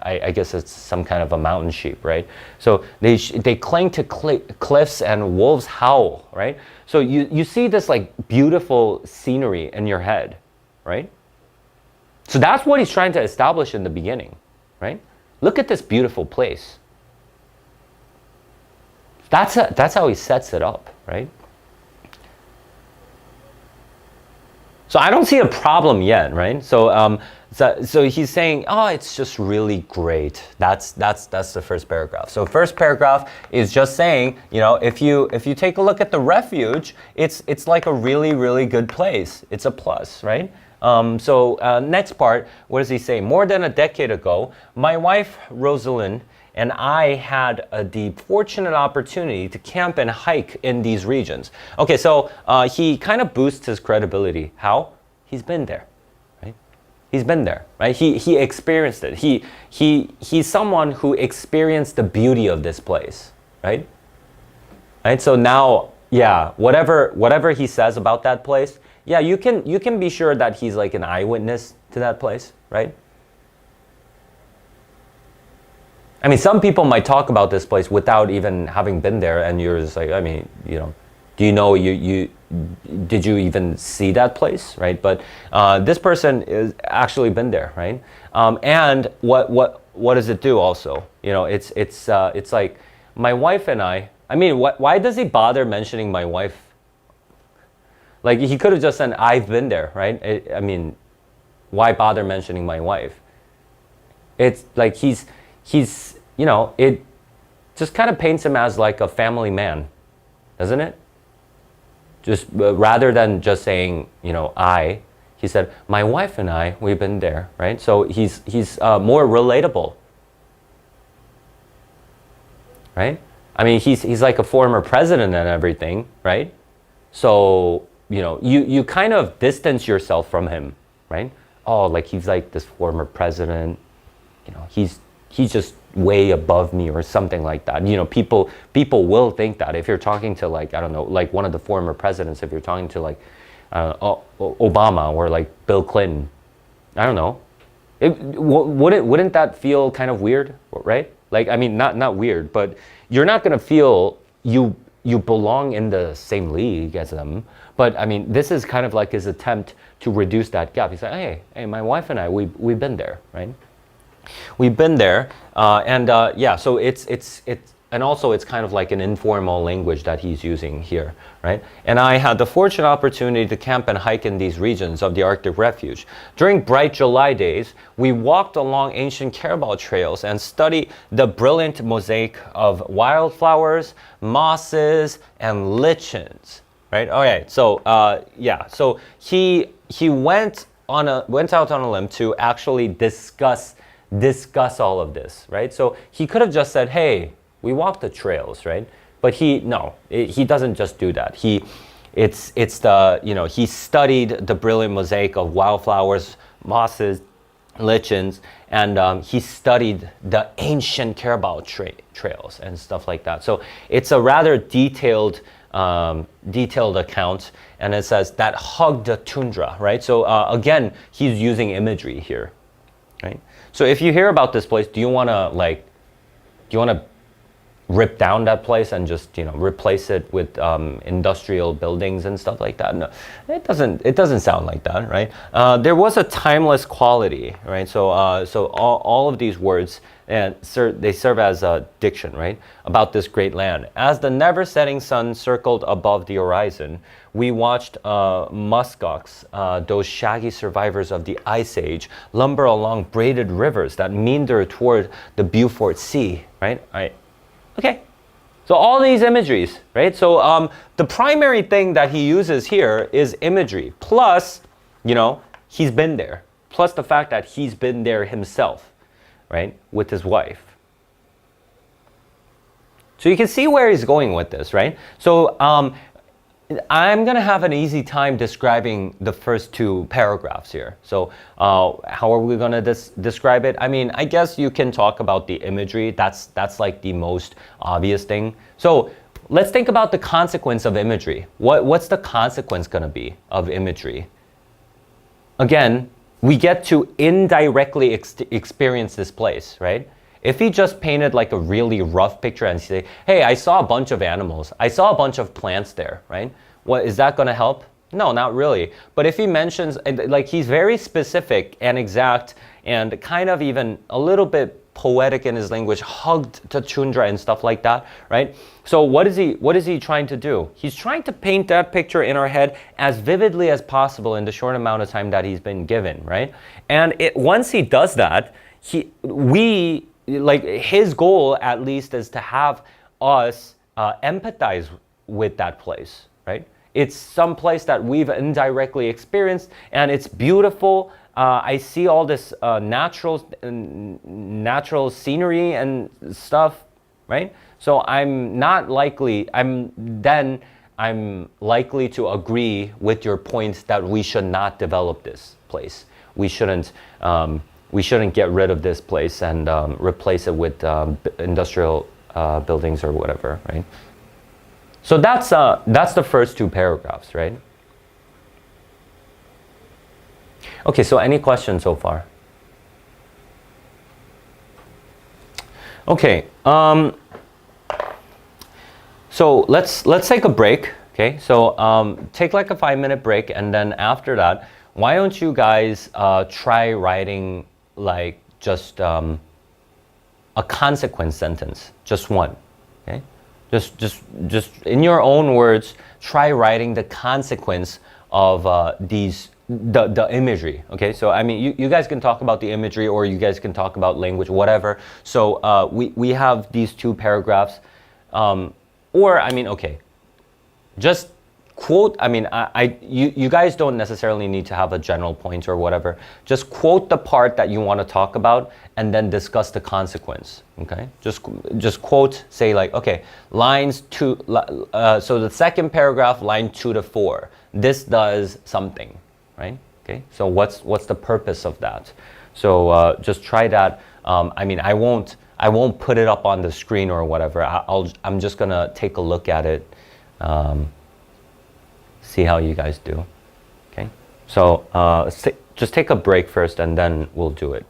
I guess it's some kind of a mountain sheep, right? So they cling to cliffs and wolves howl, right? So you see this like beautiful scenery in your head, right? So that's what he's trying to establish in the beginning, right? Look at this beautiful place. That's how he sets it up, right? So I don't see a problem yet, right? So he's saying, oh, it's just really great. That's the first paragraph. So first paragraph is just saying, if you take a look at the refuge, it's like a really, really good place. It's a plus, right? Next part, what does he say? More than a decade ago, my wife Rosalind and I had the fortunate opportunity to camp and hike in these regions. Okay, so he kind of boosts his credibility. How? He's been there, right? He's been there, right? He experienced it. He's someone who experienced the beauty of this place, right? Right. So now, yeah, whatever he says about that place, yeah, you can be sure that he's like an eyewitness to that place, right? I mean, some people might talk about this place without even having been there, and you're just like, I mean, do you know did you even see that place, right? But this person is actually been there, right? And what does it do also? It's like my wife and I. I mean, why does he bother mentioning my wife? Like he could have just said, I've been there, right? I mean, why bother mentioning my wife? It's like he's it just kind of paints him as like a family man, doesn't it? Just rather than just saying, he said, my wife and I, we've been there, right? So he's more relatable, right? I mean, he's like a former president and everything, right? So, you kind of distance yourself from him, right? Oh, like he's like this former president, he's just way above me or something like that. People will think that if you're talking to like, I don't know, like one of the former presidents, if you're talking to like Obama or like Bill Clinton, I don't know. Wouldn't that feel kind of weird, right? Like, I mean, not weird, but you're not gonna feel you belong in the same league as them. But I mean, this is kind of like his attempt to reduce that gap. He's like, hey, my wife and I, we've been there, right? We've been there, so and also it's kind of like an informal language that he's using here, right? And I had the fortunate opportunity to camp and hike in these regions of the Arctic Refuge. During bright July days, we walked along ancient Carabao trails and studied the brilliant mosaic of wildflowers, mosses, and lichens, right? Okay, so so he went out on a limb to actually discuss all of this, right? So he could have just said, hey, we walked the trails, right? But he doesn't just do that. He studied the brilliant mosaic of wildflowers, mosses, lichens, and he studied the ancient Carabao trails and stuff like that. So it's a rather detailed account, and it says that hugged the tundra, right? So again, he's using imagery here, right? So if you hear about this place, do you want to rip down that place and just replace it with industrial buildings and stuff like that? No, it doesn't sound like that, right? There was a timeless quality, right? So all of these words they serve as a diction, right, about this great land. As the never-setting sun circled above the horizon, we watched muskox, those shaggy survivors of the Ice Age, lumber along braided rivers that meander toward the Beaufort Sea, right? Okay. So all these imageries, right? So the primary thing that he uses here is imagery, plus, he's been there, plus the fact that he's been there himself, right, with his wife. So you can see where he's going with this, right? So I'm going to have an easy time describing the first two paragraphs here. So how are we going to describe it? I mean, I guess you can talk about the imagery. That's like the most obvious thing. So let's think about the consequence of imagery. What's the consequence going to be of imagery? Again, we get to indirectly experience this place, right? If he just painted like a really rough picture and say, hey, I saw a bunch of animals, I saw a bunch of plants there, right? What, is that going to help? No, not really. But if he mentions, like he's very specific and exact and kind of even a little bit poetic in his language, hugged to Chundra and stuff like that, right? So what is he trying to do? He's trying to paint that picture in our head as vividly as possible in the short amount of time that he's been given, right? And once he does that, his goal at least is to have us empathize with that place, right? It's some place that we've indirectly experienced, and it's beautiful. I see all this natural scenery and stuff, right? So I'm likely to agree with your point that we should not develop this place. We shouldn't get rid of this place and replace it with industrial buildings or whatever, right? So that's the first two paragraphs, right? Okay, so any questions so far? Okay, so let's take a break. Okay, so take like a 5-minute break, and then after that, why don't you guys try writing like just a consequence sentence, just one. Okay, just in your own words, try writing the consequence of the imagery. Okay, so I mean, you guys can talk about the imagery, or you guys can talk about language, whatever. So we have these two paragraphs, or I mean, okay, just quote. I mean, you guys don't necessarily need to have a general point or whatever. Just quote the part that you want to talk about, and then discuss the consequence. Okay, just quote. Say like, okay, lines 2. So the second paragraph, line 2 to 4. This does something. Right? Okay. So what's the purpose of that? So just try that. I mean, I won't put it up on the screen or whatever. I'm just gonna take a look at it, see how you guys do. Okay. So just take a break first, and then we'll do it.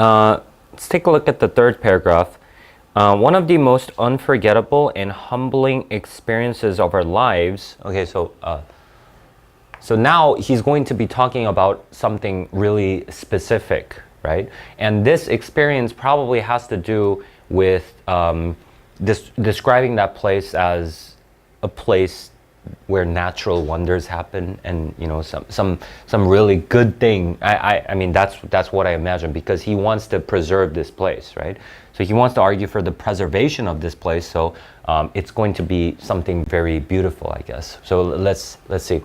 Let's take a look at the third paragraph. One of the most unforgettable and humbling experiences of our lives. Okay, so now he's going to be talking about something really specific, right? And this experience probably has to do with describing that place as a place where natural wonders happen, and some really good thing. I mean that's what I imagine, because he wants to preserve this place, right? So he wants to argue for the preservation of this place. So it's going to be something very beautiful, I guess. So let's see.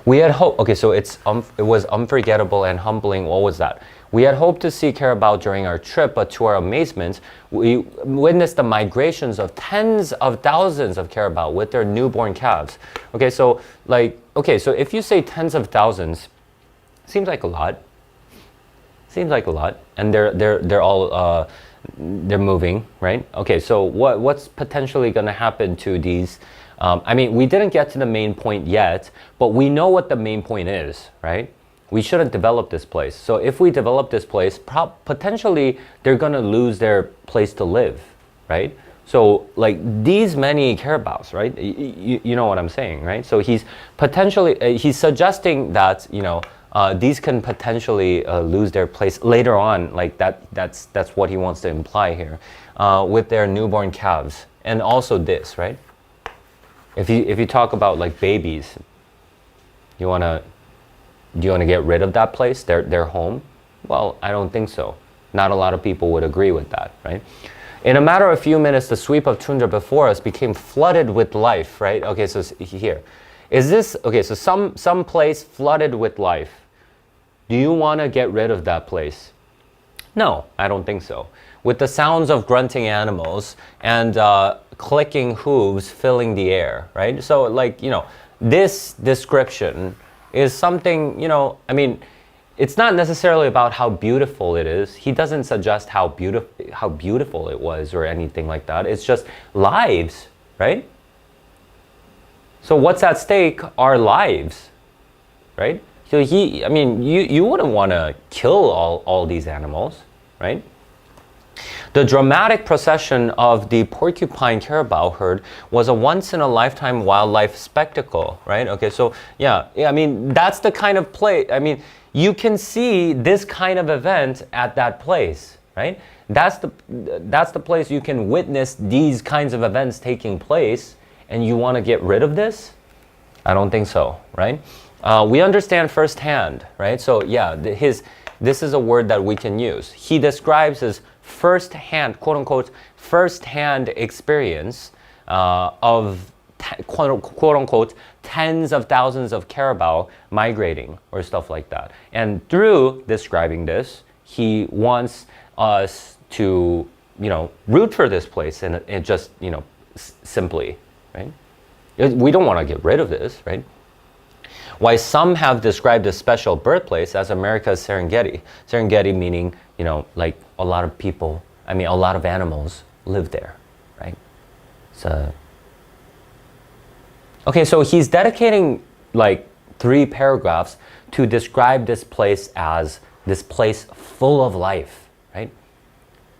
We had hoped. Okay, so it was unforgettable and humbling. What was that? We had hoped to see Carabao during our trip, but to our amazement, we witnessed the migrations of tens of thousands of Carabao with their newborn calves. Okay, so if you say tens of thousands, seems like a lot. Seems like a lot, and they're all they're moving, right? Okay, so what's potentially going to happen to these? I mean, we didn't get to the main point yet, but we know what the main point is, right? We shouldn't develop this place. So if we develop this place, potentially they're going to lose their place to live, right? So like these many Carabaos, right? You know what I'm saying, right? So he's suggesting that, these can potentially lose their place later on. Like that's what he wants to imply here, with their newborn calves. And also this, right? If you talk about like babies, do you want to get rid of that place, their home? Well, I don't think so. Not a lot of people would agree with that, right? In a matter of a few minutes, the sweep of tundra before us became flooded with life, right? Okay, so here. Is this, okay, so some place flooded with life. Do you want to get rid of that place? No, I don't think so. With the sounds of grunting animals and clicking hooves filling the air, right? So like, this description is something, I mean, it's not necessarily about how beautiful it is. He doesn't suggest how beautiful it was or anything like that. It's just lives, right? So what's at stake are lives, right? So you wouldn't want to kill all these animals, right? The dramatic procession of the porcupine carabao herd was a once-in-a-lifetime wildlife spectacle, right? Okay, so yeah, I mean, that's the kind of place, I mean, you can see this kind of event at that place, right? That's the place you can witness these kinds of events taking place, and you want to get rid of this? I don't think so, right? We understand firsthand, right? So yeah, this is a word that we can use. He describes his first-hand, quote-unquote, first-hand experience of, quote-unquote, tens of thousands of Carabao migrating or stuff like that. And through describing this, he wants us to, root for this place and just, simply, right? We don't want to get rid of this, right? Why some have described this special birthplace as America's Serengeti. Serengeti meaning, like a lot of people, a lot of animals live there, right? So, okay, so he's dedicating like 3 paragraphs to describe this place as this place full of life, right?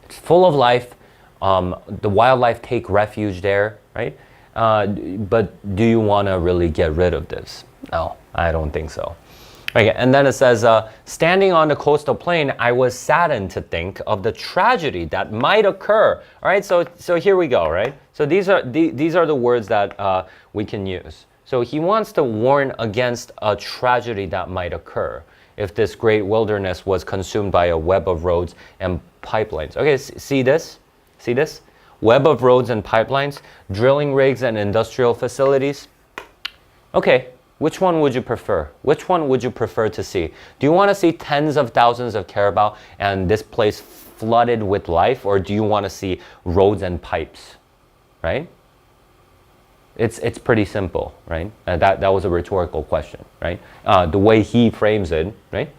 It's full of life. The wildlife take refuge there, right? But do you want to really get rid of this? No, I don't think so. Okay, and then it says, standing on the coastal plain, I was saddened to think of the tragedy that might occur. All right, so here we go, right? So these are the words that we can use. So he wants to warn against a tragedy that might occur if this great wilderness was consumed by a web of roads and pipelines. Okay, see this? See this? Web of roads and pipelines, drilling rigs and industrial facilities. Okay. Which one would you prefer? Which one would you prefer to see? Do you want to see tens of thousands of Carabao and this place flooded with life, or do you want to see roads and pipes, right? It's pretty simple, right? That was a rhetorical question, right? The way he frames it, right?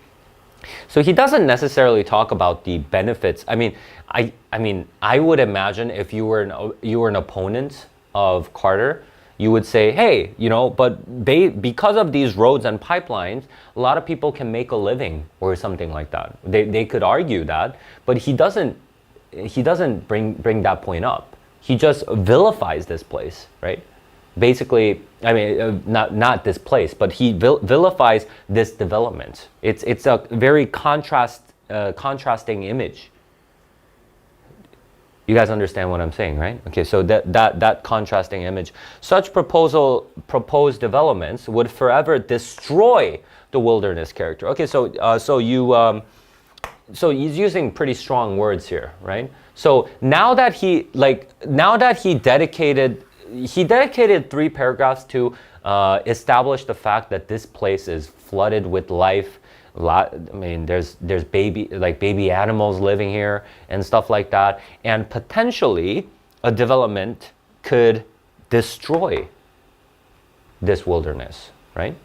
So he doesn't necessarily talk about the benefits. I mean, I would imagine if you were an opponent of Carter, you would say, hey, but because of these roads and pipelines, a lot of people can make a living or something like that. They could argue that, but he doesn't bring that point up. He just vilifies this place, right? Basically, I mean, not this place, but he vilifies this development. It's a very contrasting image. You guys understand what I'm saying, right? Okay, so that contrasting image. Such proposed developments would forever destroy the wilderness character. Okay, so he's using pretty strong words here, right? So now that he dedicated 3 paragraphs to establish the fact that this place is flooded with life. I mean, there's baby animals living here and stuff like that, and potentially a development could destroy this wilderness, right?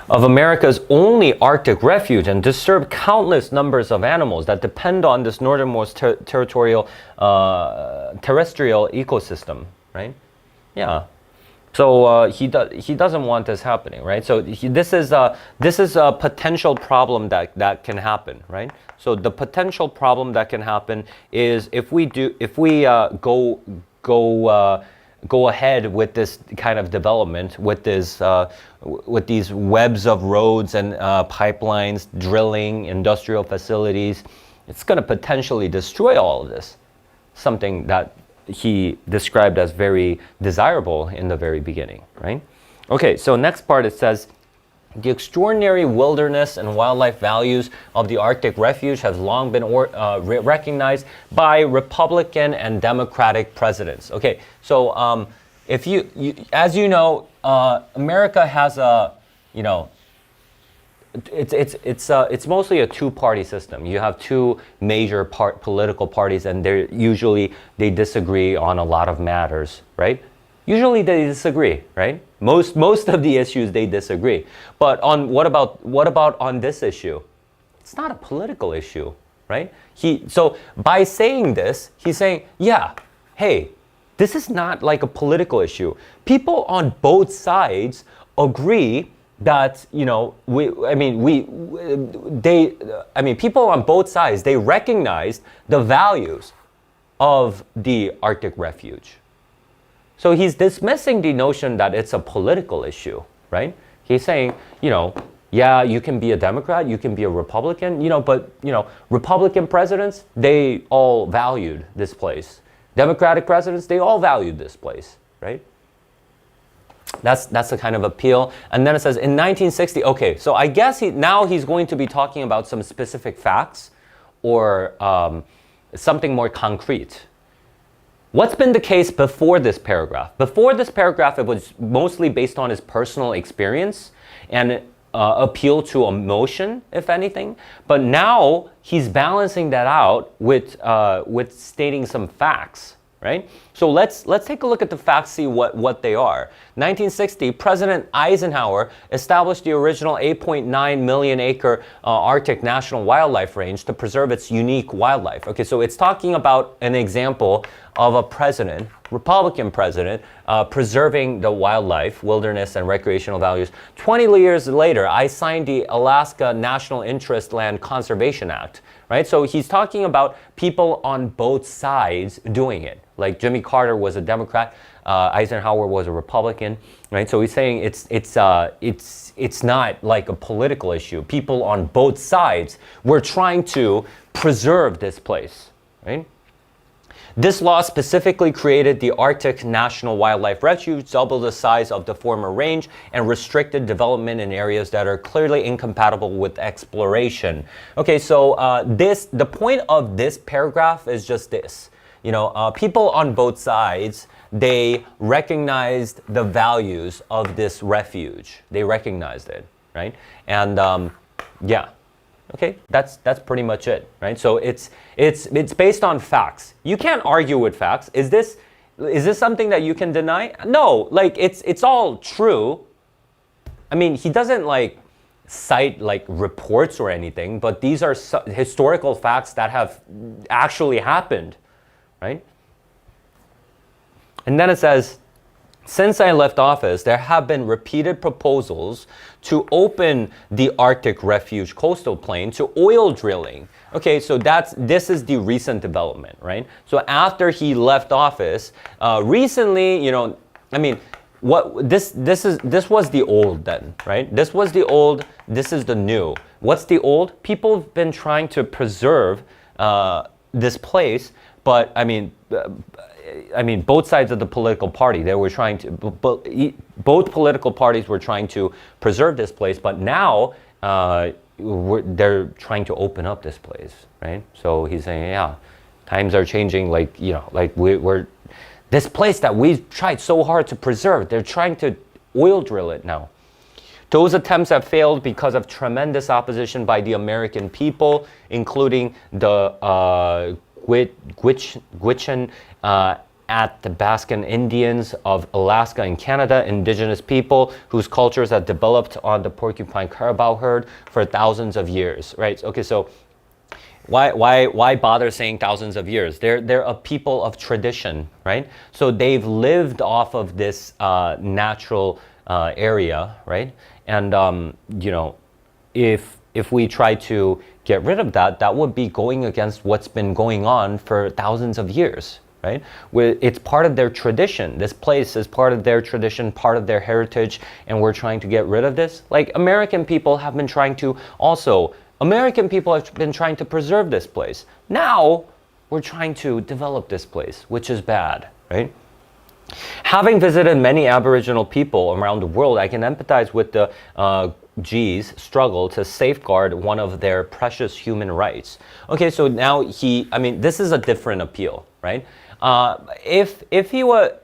Of America's only Arctic refuge and disturb countless numbers of animals that depend on this northernmost terrestrial ecosystem, right? Yeah. So he doesn't want this happening, right? So this is a potential problem that can happen, right? So the potential problem that can happen is if we go ahead with this kind of development, with these webs of roads and pipelines, drilling, industrial facilities, it's going to potentially destroy all of this. Something that he described as very desirable in the very beginning, right? Okay, so next part it says, the extraordinary wilderness and wildlife values of the Arctic refuge have long been recognized by Republican and Democratic presidents. Okay, so if as you know, America has it's mostly a two-party system. You have 2 major political parties, and they disagree on a lot of matters, right? Usually they disagree, right? Most of the issues they disagree. But what about on this issue? It's not a political issue, right? So by saying this, he's saying, yeah, hey, this is not like a political issue. People on both sides agree that people on both sides, they recognize the values of the Arctic refuge. So he's dismissing the notion that it's a political issue, right? He's saying, yeah, you can be a Democrat, you can be a Republican, but Republican presidents, they all valued this place. Democratic presidents, they all valued this place, right? That's the kind of appeal. And then it says in 1960, okay, so I guess now he's going to be talking about some specific facts or something more concrete. What's been the case before this paragraph? Before this paragraph, it was mostly based on his personal experience and appeal to emotion, if anything. But now he's balancing that out with stating some facts, right? So let's take a look at the facts, see what they are. 1960, President Eisenhower established the original 8.9 million acre Arctic National Wildlife Range to preserve its unique wildlife. Okay, so it's talking about an example of a president, Republican president, preserving the wildlife, wilderness, and recreational values. 20 years later, I signed the Alaska National Interest Land Conservation Act, right? So he's talking about people on both sides doing it. Like Jimmy Carter was a Democrat, Eisenhower was a Republican, right? So he's saying it's not like a political issue. People on both sides were trying to preserve this place, right? This law specifically created the Arctic National Wildlife Refuge, double the size of the former range, and restricted development in areas that are clearly incompatible with exploration. Okay, so the point of this paragraph is just this. People on both sides, they recognized the values of this refuge. They recognized it, right? And yeah. Okay, that's pretty much it, right? So it's based on facts. You can't argue with facts. Is this something that you can deny? No, like it's all true. I mean, he doesn't cite reports or anything, but these are historical facts that have actually happened, right? And then it says, since I left office, there have been repeated proposals to open the Arctic Refuge coastal plain to oil drilling. Okay, so this is the recent development, right? So after he left office, recently, I mean, this was the old then, right? This was the old, this is the new. What's the old? People have been trying to preserve this place, but I mean, both sides of the political party, they were trying to, both political parties were trying to preserve this place, but now they're trying to open up this place, right? So he's saying, yeah, times are changing, like, we're this place that we've tried so hard to preserve, they're trying to oil drill it now. Those attempts have failed because of tremendous opposition by the American people, including the Gwich'in Athabascan Indians of Alaska and Canada, indigenous people whose cultures have developed on the porcupine caribou herd for thousands of years, right? Okay, so why bother saying thousands of years? They're a people of tradition, right? So they've lived off of this natural area, right? And if we try to get rid of that, that would be going against what's been going on for thousands of years, right? It's part of their tradition. This place is part of their tradition, part of their heritage, and we're trying to get rid of this. Like American people have been trying to preserve this place. Now we're trying to develop this place, which is bad, right? Having visited many Aboriginal people around the world, I can empathize with the G's struggle to safeguard one of their precious human rights. Okay, so now this is a different appeal, right? If he were,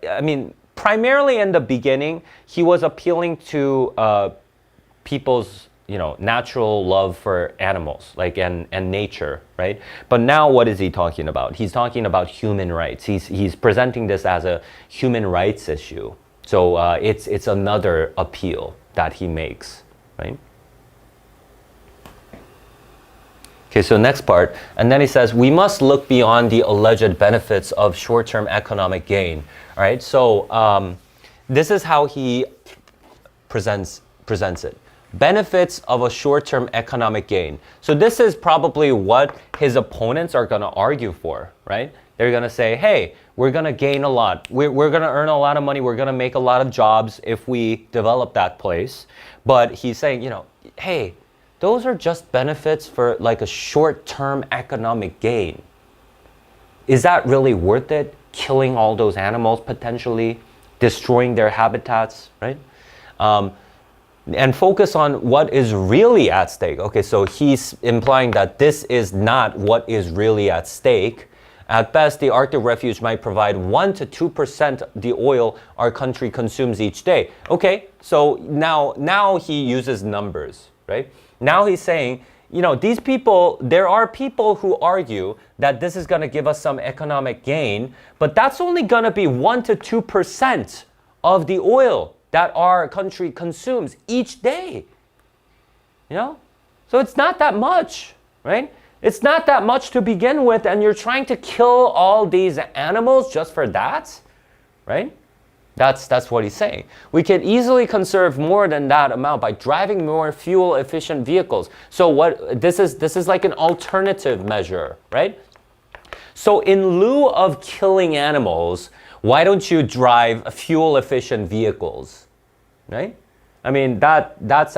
primarily in the beginning, he was appealing to people's natural love for animals, like and nature, right? But now what is he talking about? He's talking about human rights. He's presenting this as a human rights issue. So it's another appeal that he makes, right? Okay, so next part, and then he says, we must look beyond the alleged benefits of short-term economic gain. All right, so this is how he presents it. Benefits of a short-term economic gain. So this is probably what his opponents are going to argue for, right? They're going to say, hey, we're going to gain a lot. We're going to earn a lot of money. We're going to make a lot of jobs if we develop that place. But he's saying, hey, those are just benefits for like a short-term economic gain. Is that really worth it? Killing all those animals, potentially destroying their habitats, right? And focus on what is really at stake. Okay, so he's implying that this is not what is really at stake. At best, the Arctic Refuge might provide 1 to 2% the oil our country consumes each day. Okay, so now he uses numbers, right? Now he's saying, these people, there are people who argue that this is going to give us some economic gain, but that's only going to be 1 to 2% of the oil that our country consumes each day. So it's not that much, right? It's not that much to begin with, and you're trying to kill all these animals just for that, right? That's what he's saying. We can easily conserve more than that amount by driving more fuel-efficient vehicles. So this is like an alternative measure, right? So in lieu of killing animals, why don't you drive fuel-efficient vehicles, right? That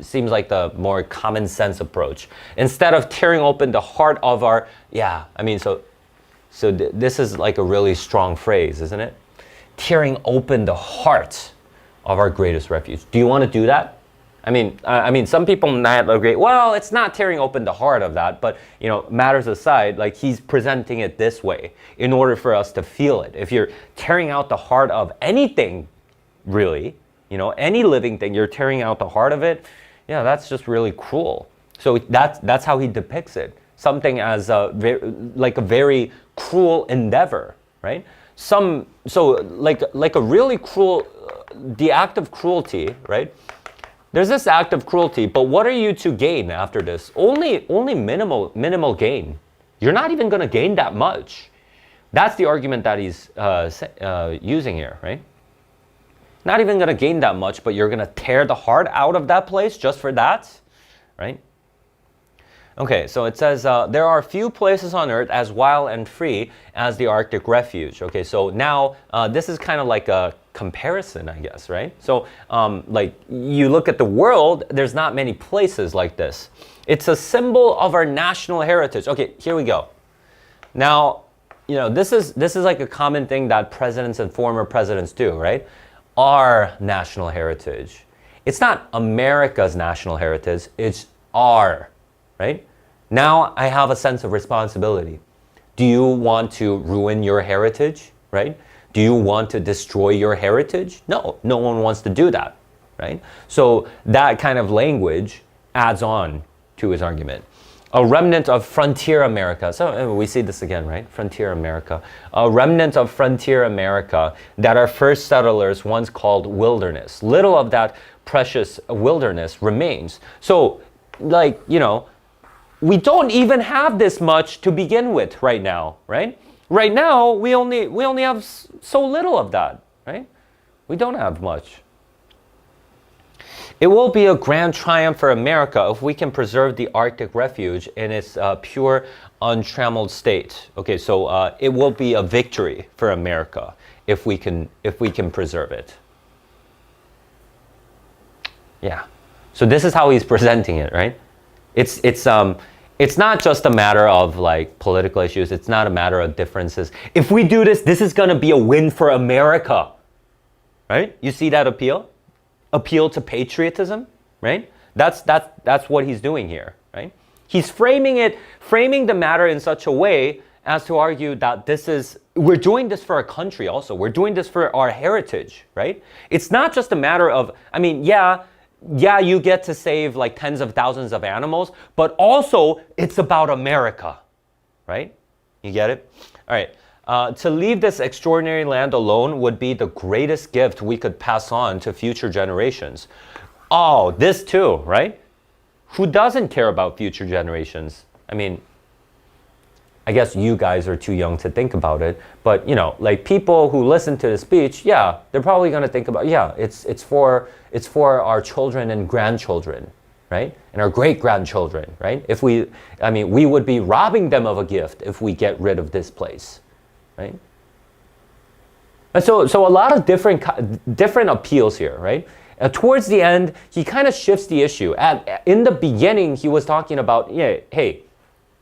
seems like the more common sense approach. Instead of tearing open the heart of our, this is like a really strong phrase, isn't it? Tearing open the heart of our greatest refuge. Do you want to do that? Some people might agree, well, it's not tearing open the heart of that, but, matters aside, like he's presenting it this way in order for us to feel it. If you're tearing out the heart of anything, really, any living thing, you're tearing out the heart of it, that's just really cruel. So that's how he depicts it. Something as a very cruel endeavor, right? Like a really cruel, the act of cruelty, right? There's this act of cruelty, but what are you to gain after this? Only minimal gain. You're not even going to gain that much. That's the argument that he's using here, right? Not even going to gain that much, but you're going to tear the heart out of that place just for that, right? Okay, so it says, there are few places on Earth as wild and free as the Arctic refuge. Okay, so now this is kind of like a comparison, I guess, right? So like you look at the world, there's not many places like this. It's a symbol of our national heritage. Okay, here we go. Now, you know, this is like a common thing that presidents and former presidents do, right? Our national heritage. It's not America's national heritage, it's our, right? Now I have a sense of responsibility. Do you want to ruin your heritage, right? Do you want to destroy your heritage? No, no one wants to do that, right? So that kind of language adds on to his argument. A remnant of frontier America. So we see this again, right? Frontier America. A remnant of frontier America that our first settlers once called wilderness. Little of that precious wilderness remains. So, like, you know, we don't even have this much to begin with right now, right? Right now, we only have so little of that, right? We don't have much. It will be a grand triumph for America if we can preserve the Arctic refuge in its pure, untrammeled state. Okay, so it will be a victory for America if we can preserve it. Yeah. So this is how he's presenting it, right? It's not just a matter of like political issues. It's not a matter of differences. If we do this, this is going to be a win for America, right? You see that appeal? Appeal to patriotism, right? That's what he's doing here, right? He's framing the matter in such a way as to argue that we're doing this for our country also. We're doing this for our heritage, right? It's not just a matter of, I mean, yeah, you get to save like tens of thousands of animals, but also it's about America, right? You get it? All right. To leave this extraordinary land alone would be the greatest gift we could pass on to future generations. Oh, this too, right? Who doesn't care about future generations? I mean, I guess you guys are too young to think about it, but you know, like people who listen to the speech, yeah, they're probably going to think about, yeah, it's for our children and grandchildren, right? And our great-grandchildren, right? We would be robbing them of a gift if we get rid of this place. Right? And so a lot of different appeals here, right? Towards the end, he kind of shifts the issue. In the beginning, he was talking about, yeah, hey,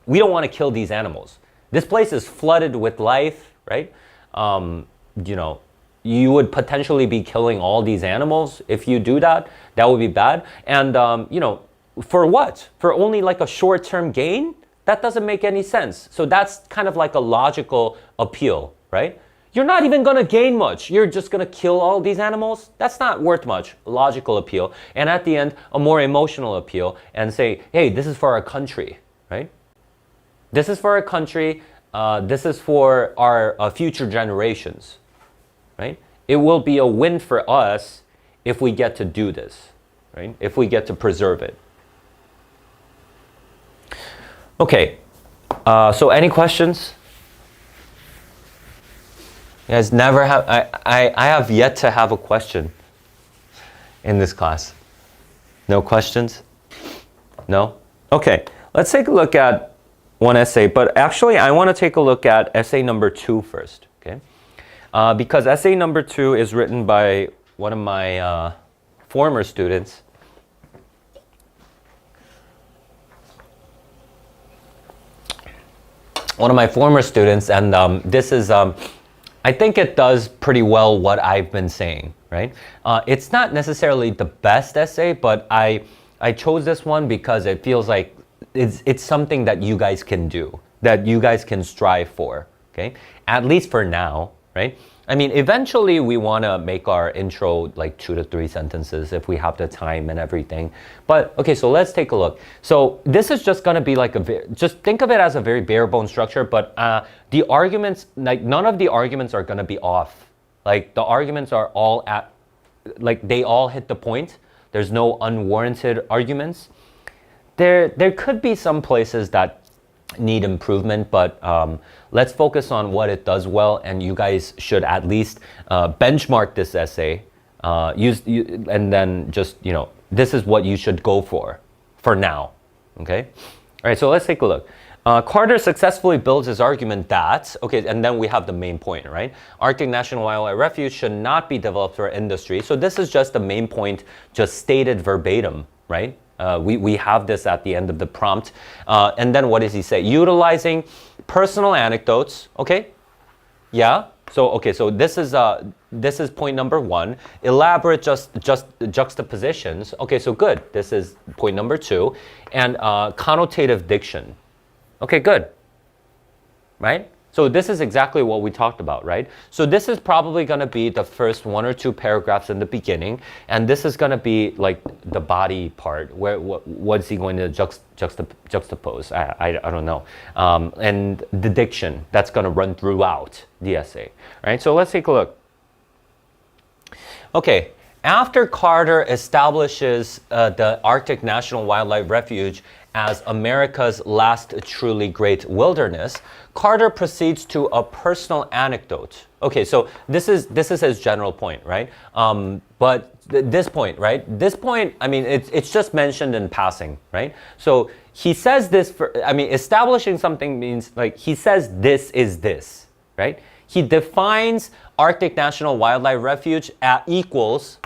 we don't want to kill these animals. This place is flooded with life, right? You know, you would potentially be killing all these animals if you do that. That would be bad. And, you know, for what? For only like a short-term gain? That doesn't make any sense. So that's kind of like a logical appeal, right? You're not even going to gain much. You're just going to kill all these animals? That's not worth much. Logical appeal. And at the end, a more emotional appeal and say, hey, this is for our country, right? This is for our country. This is for our future generations, right? It will be a win for us if we get to do this, right? If we get to preserve it. Okay, so any questions? You guys never have, I have yet to have a question in this class. No questions? No? Okay, let's take a look at one essay, but actually I want to take a look at essay number 2 first, okay? Because essay number 2 is written by one of my former students. One of my former students, and this is, I think it does pretty well what I've been saying, right? It's not necessarily the best essay, but I chose this one because it feels like it's something that you guys can do, that you guys can strive for, okay? At least for now, right? I mean, eventually we want to make our intro like 2 to 3 sentences if we have the time and everything. But okay, so let's take a look. So this is just going to be like just think of it as a very bare bone structure, but the arguments, like none of the arguments are going to be off. Like the arguments are all like they all hit the point. There's no unwarranted arguments. There could be some places that need improvement, but let's focus on what it does well, and you guys should at least benchmark this essay, and then just, this is what you should go for now, okay? All right, so let's take a look. Carter successfully builds his argument that, okay, and then we have the main point, right? Arctic National Wildlife Refuge should not be developed for industry. So this is just the main point, just stated verbatim, right? We have this at the end of the prompt. And then what does he say? Utilizing personal anecdotes, okay? Yeah, so this is point number 1. Elaborate just juxtapositions. Okay, so good. This is point number 2. And connotative diction. Okay, good. Right? So this is exactly what we talked about, right? So this is probably going to be the first 1 or 2 paragraphs in the beginning, and this is going to be like the body part, where what's he going to juxtapose? I don't know. And the diction, that's going to run throughout the essay, right? So let's take a look. Okay, after Carter establishes the Arctic National Wildlife Refuge as America's last truly great wilderness, Carter proceeds to a personal anecdote. Okay, so this is his general point, right? But this point, right? This point, I mean, it's just mentioned in passing, right? So he says this establishing something means like he says this is this, right? He defines Arctic National Wildlife Refuge equals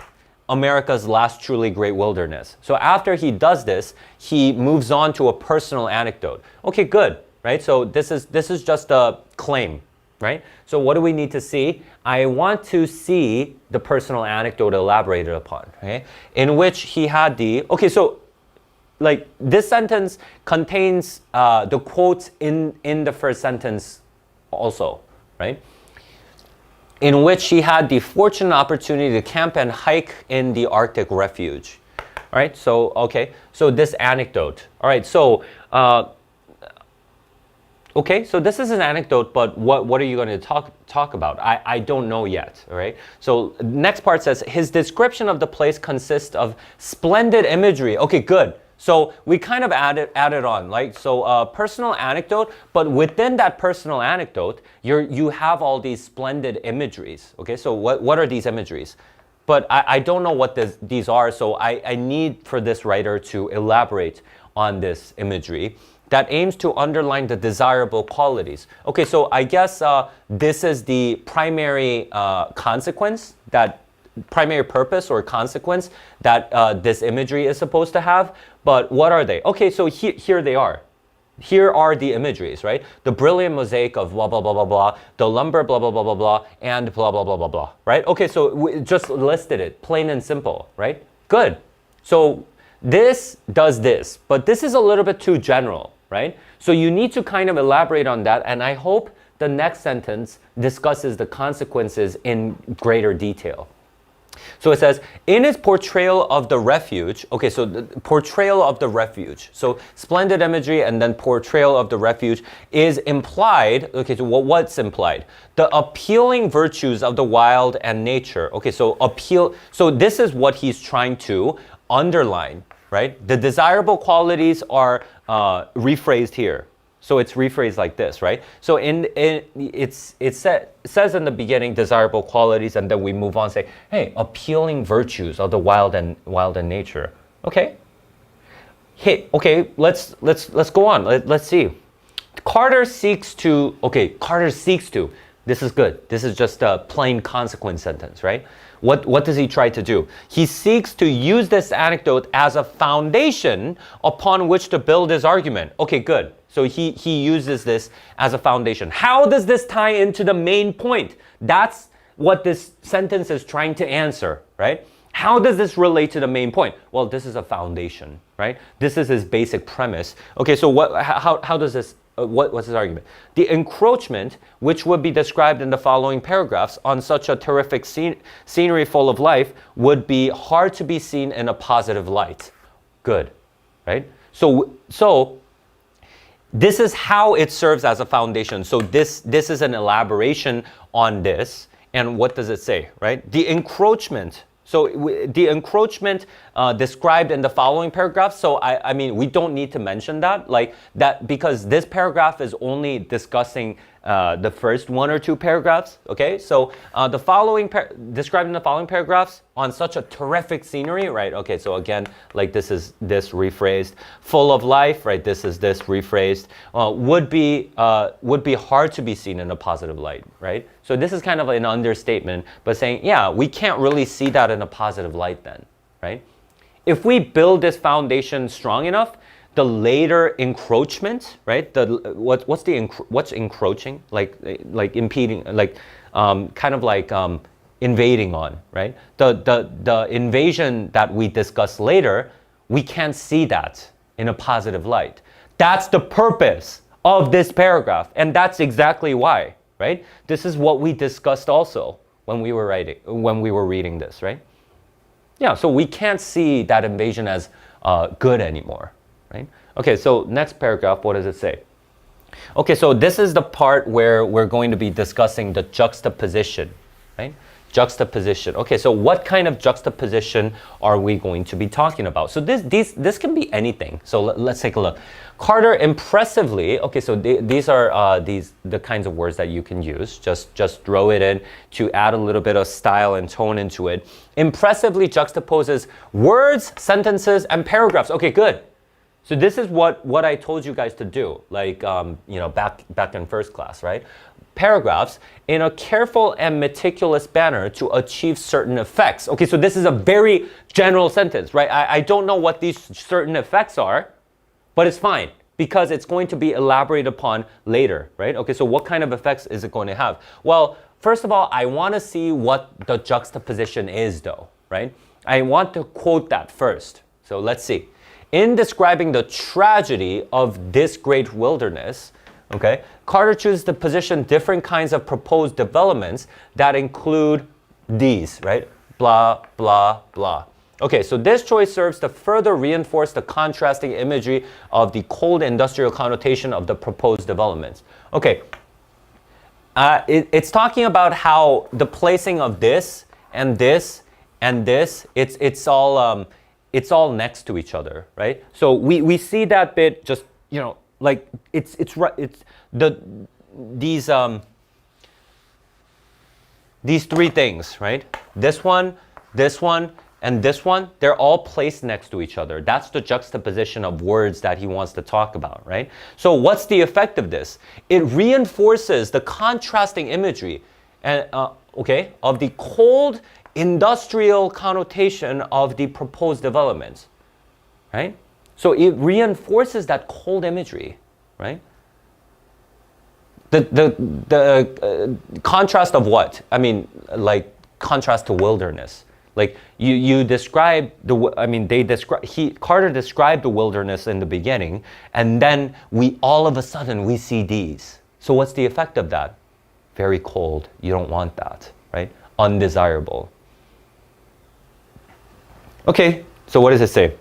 America's last truly great wilderness. So after he does this, he moves on to a personal anecdote. Okay, good, right? So this is just a claim, right? So what do we need to see? I want to see the personal anecdote elaborated upon, okay? In which he had okay, so like this sentence contains the quotes in the first sentence also, right? In which he had the fortunate opportunity to camp and hike in the Arctic refuge. All right, so, okay, so this anecdote. All right, so, okay, so this is an anecdote, but what are you going to talk about? I don't know yet, all right? So next part says, his description of the place consists of splendid imagery. Okay, good. So we kind of added on, like, so personal anecdote, but within that personal anecdote, you have all these splendid imageries. Okay, so what are these imageries? But I don't know what these are, so I need for this writer to elaborate on this imagery that aims to underline the desirable qualities. Okay, so I guess this is the primary consequence, that primary purpose or consequence that this imagery is supposed to have. But what are they? Okay, so here they are. Here are the imageries, right? The brilliant mosaic of blah, blah, blah, blah, blah, the lumber, blah, blah, blah, blah, blah, and blah, blah, blah, blah, blah, right? Okay, so we just listed it, plain and simple, right? Good. So this does this, but this is a little bit too general, right? So you need to kind of elaborate on that, and I hope the next sentence discusses the consequences in greater detail. So it says, in his portrayal of the refuge, okay, so the portrayal of the refuge. So splendid imagery and then portrayal of the refuge is implied. Okay, so what's implied? The appealing virtues of the wild and nature. Okay, so so this is what he's trying to underline, right? The desirable qualities are rephrased here. So it's rephrased like this, right? So it says in the beginning desirable qualities, and then we move on, say, hey, appealing virtues of the wild and nature. Okay. Hey, okay, let's go on. Let's see. Carter seeks to. This is good. This is just a plain consequence sentence, right? What does he try to do? He seeks to use this anecdote as a foundation upon which to build his argument. Okay, good. So he uses this as a foundation. How does this tie into the main point? That's what this sentence is trying to answer, right? How does this relate to the main point? Well, this is a foundation, right? This is his basic premise. Okay, so how does this, what's his argument? The encroachment, which would be described in the following paragraphs on such a terrific scenery full of life, would be hard to be seen in a positive light. Good, right? So this is how it serves as a foundation. So this is an elaboration on this. And what does it say, right? The encroachment. So the encroachment described in the following paragraph, so I mean, we don't need to mention that, like that, because this paragraph is only discussing the first one or two paragraphs, okay? So the following, described in the following paragraphs, on such a terrific scenery, right? Okay, so again, like this is this rephrased, full of life, right? This is this rephrased, would be hard to be seen in a positive light, right? So this is kind of an understatement, but saying, yeah, we can't really see that in a positive light then, right? If we build this foundation strong enough, the later encroachment, right? What's encroaching? Like impeding, like kind of like invading on, right? The invasion that we discuss later, we can't see that in a positive light. That's the purpose of this paragraph, and that's exactly why, right? This is what we discussed also when we were reading this, right? Yeah, so we can't see that invasion as good anymore, right? Okay, so next paragraph, what does it say? Okay, so this is the part where we're going to be discussing the juxtaposition, right? Juxtaposition. Okay, so what kind of juxtaposition are we going to be talking about? So this can be anything. So let's take a look. Carter impressively, okay, so these are the kinds of words that you can use. Just throw it in to add a little bit of style and tone into it. Impressively juxtaposes words, sentences, and paragraphs. Okay, good. So this is what I told you guys to do, like back in first class, right? Paragraphs in a careful and meticulous manner to achieve certain effects. Okay, so this is a very general sentence, right? I don't know what these certain effects are, but it's fine because it's going to be elaborated upon later, right? Okay, so what kind of effects is it going to have? Well, first of all, I want to see what the juxtaposition is though, right? I want to quote that first. So let's see. In describing the tragedy of this great wilderness, okay, Carter chooses to position different kinds of proposed developments that include these, right? Blah, blah, blah. Okay, so this choice serves to further reinforce the contrasting imagery of the cold industrial connotation of the proposed developments. Okay, it's talking about how the placing of this and this and this, it's all next to each other, right? So we see that bit just, like these three things, right? This one, and this one, they're all placed next to each other. That's the juxtaposition of words that he wants to talk about, right? So what's the effect of this? It reinforces the contrasting imagery and of the cold industrial connotation of the proposed developments, right? So it reinforces that cold imagery, right? The contrast of what? I mean, like contrast to wilderness. Like you describe Carter described the wilderness in the beginning, and then all of a sudden we see these. So what's the effect of that? Very cold. You don't want that, right? Undesirable. Okay, so what does it say?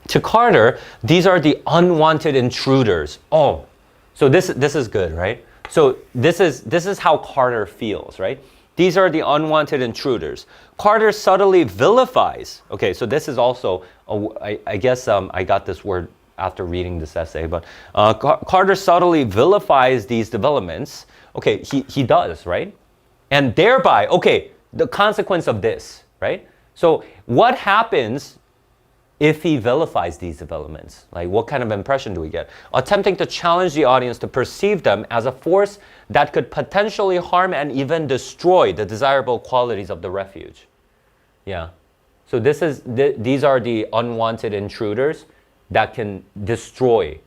To Carter, these are the unwanted intruders. Oh, so this is good, right? So this is how Carter feels, right? These are the unwanted intruders. Carter subtly vilifies. Okay, so this is also, I guess I got this word after reading this essay, but Carter subtly vilifies these developments. Okay, he does, right? And thereby, okay, the consequence of this, right? So what happens if he vilifies these developments? Like, what kind of impression do we get? Attempting to challenge the audience to perceive them as a force that could potentially harm and even destroy the desirable qualities of the refuge. Yeah. So these are the unwanted intruders that can destroy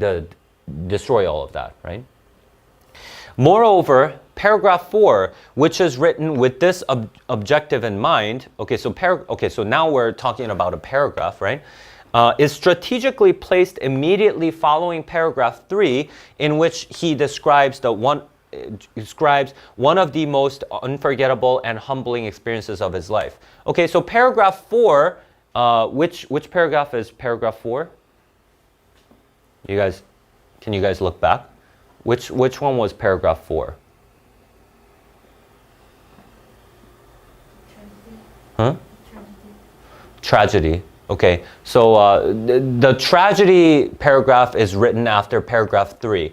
all of that, right? Moreover, paragraph 4, which is written with this objective in mind, so now we're talking about a paragraph, right? Is strategically placed immediately following paragraph 3, in which he describes one of the most unforgettable and humbling experiences of his life. Okay, so paragraph 4, which paragraph is paragraph 4? Can you guys look back? Which one was paragraph 4? Huh? tragedy. Okay, so the tragedy paragraph is written after paragraph 3.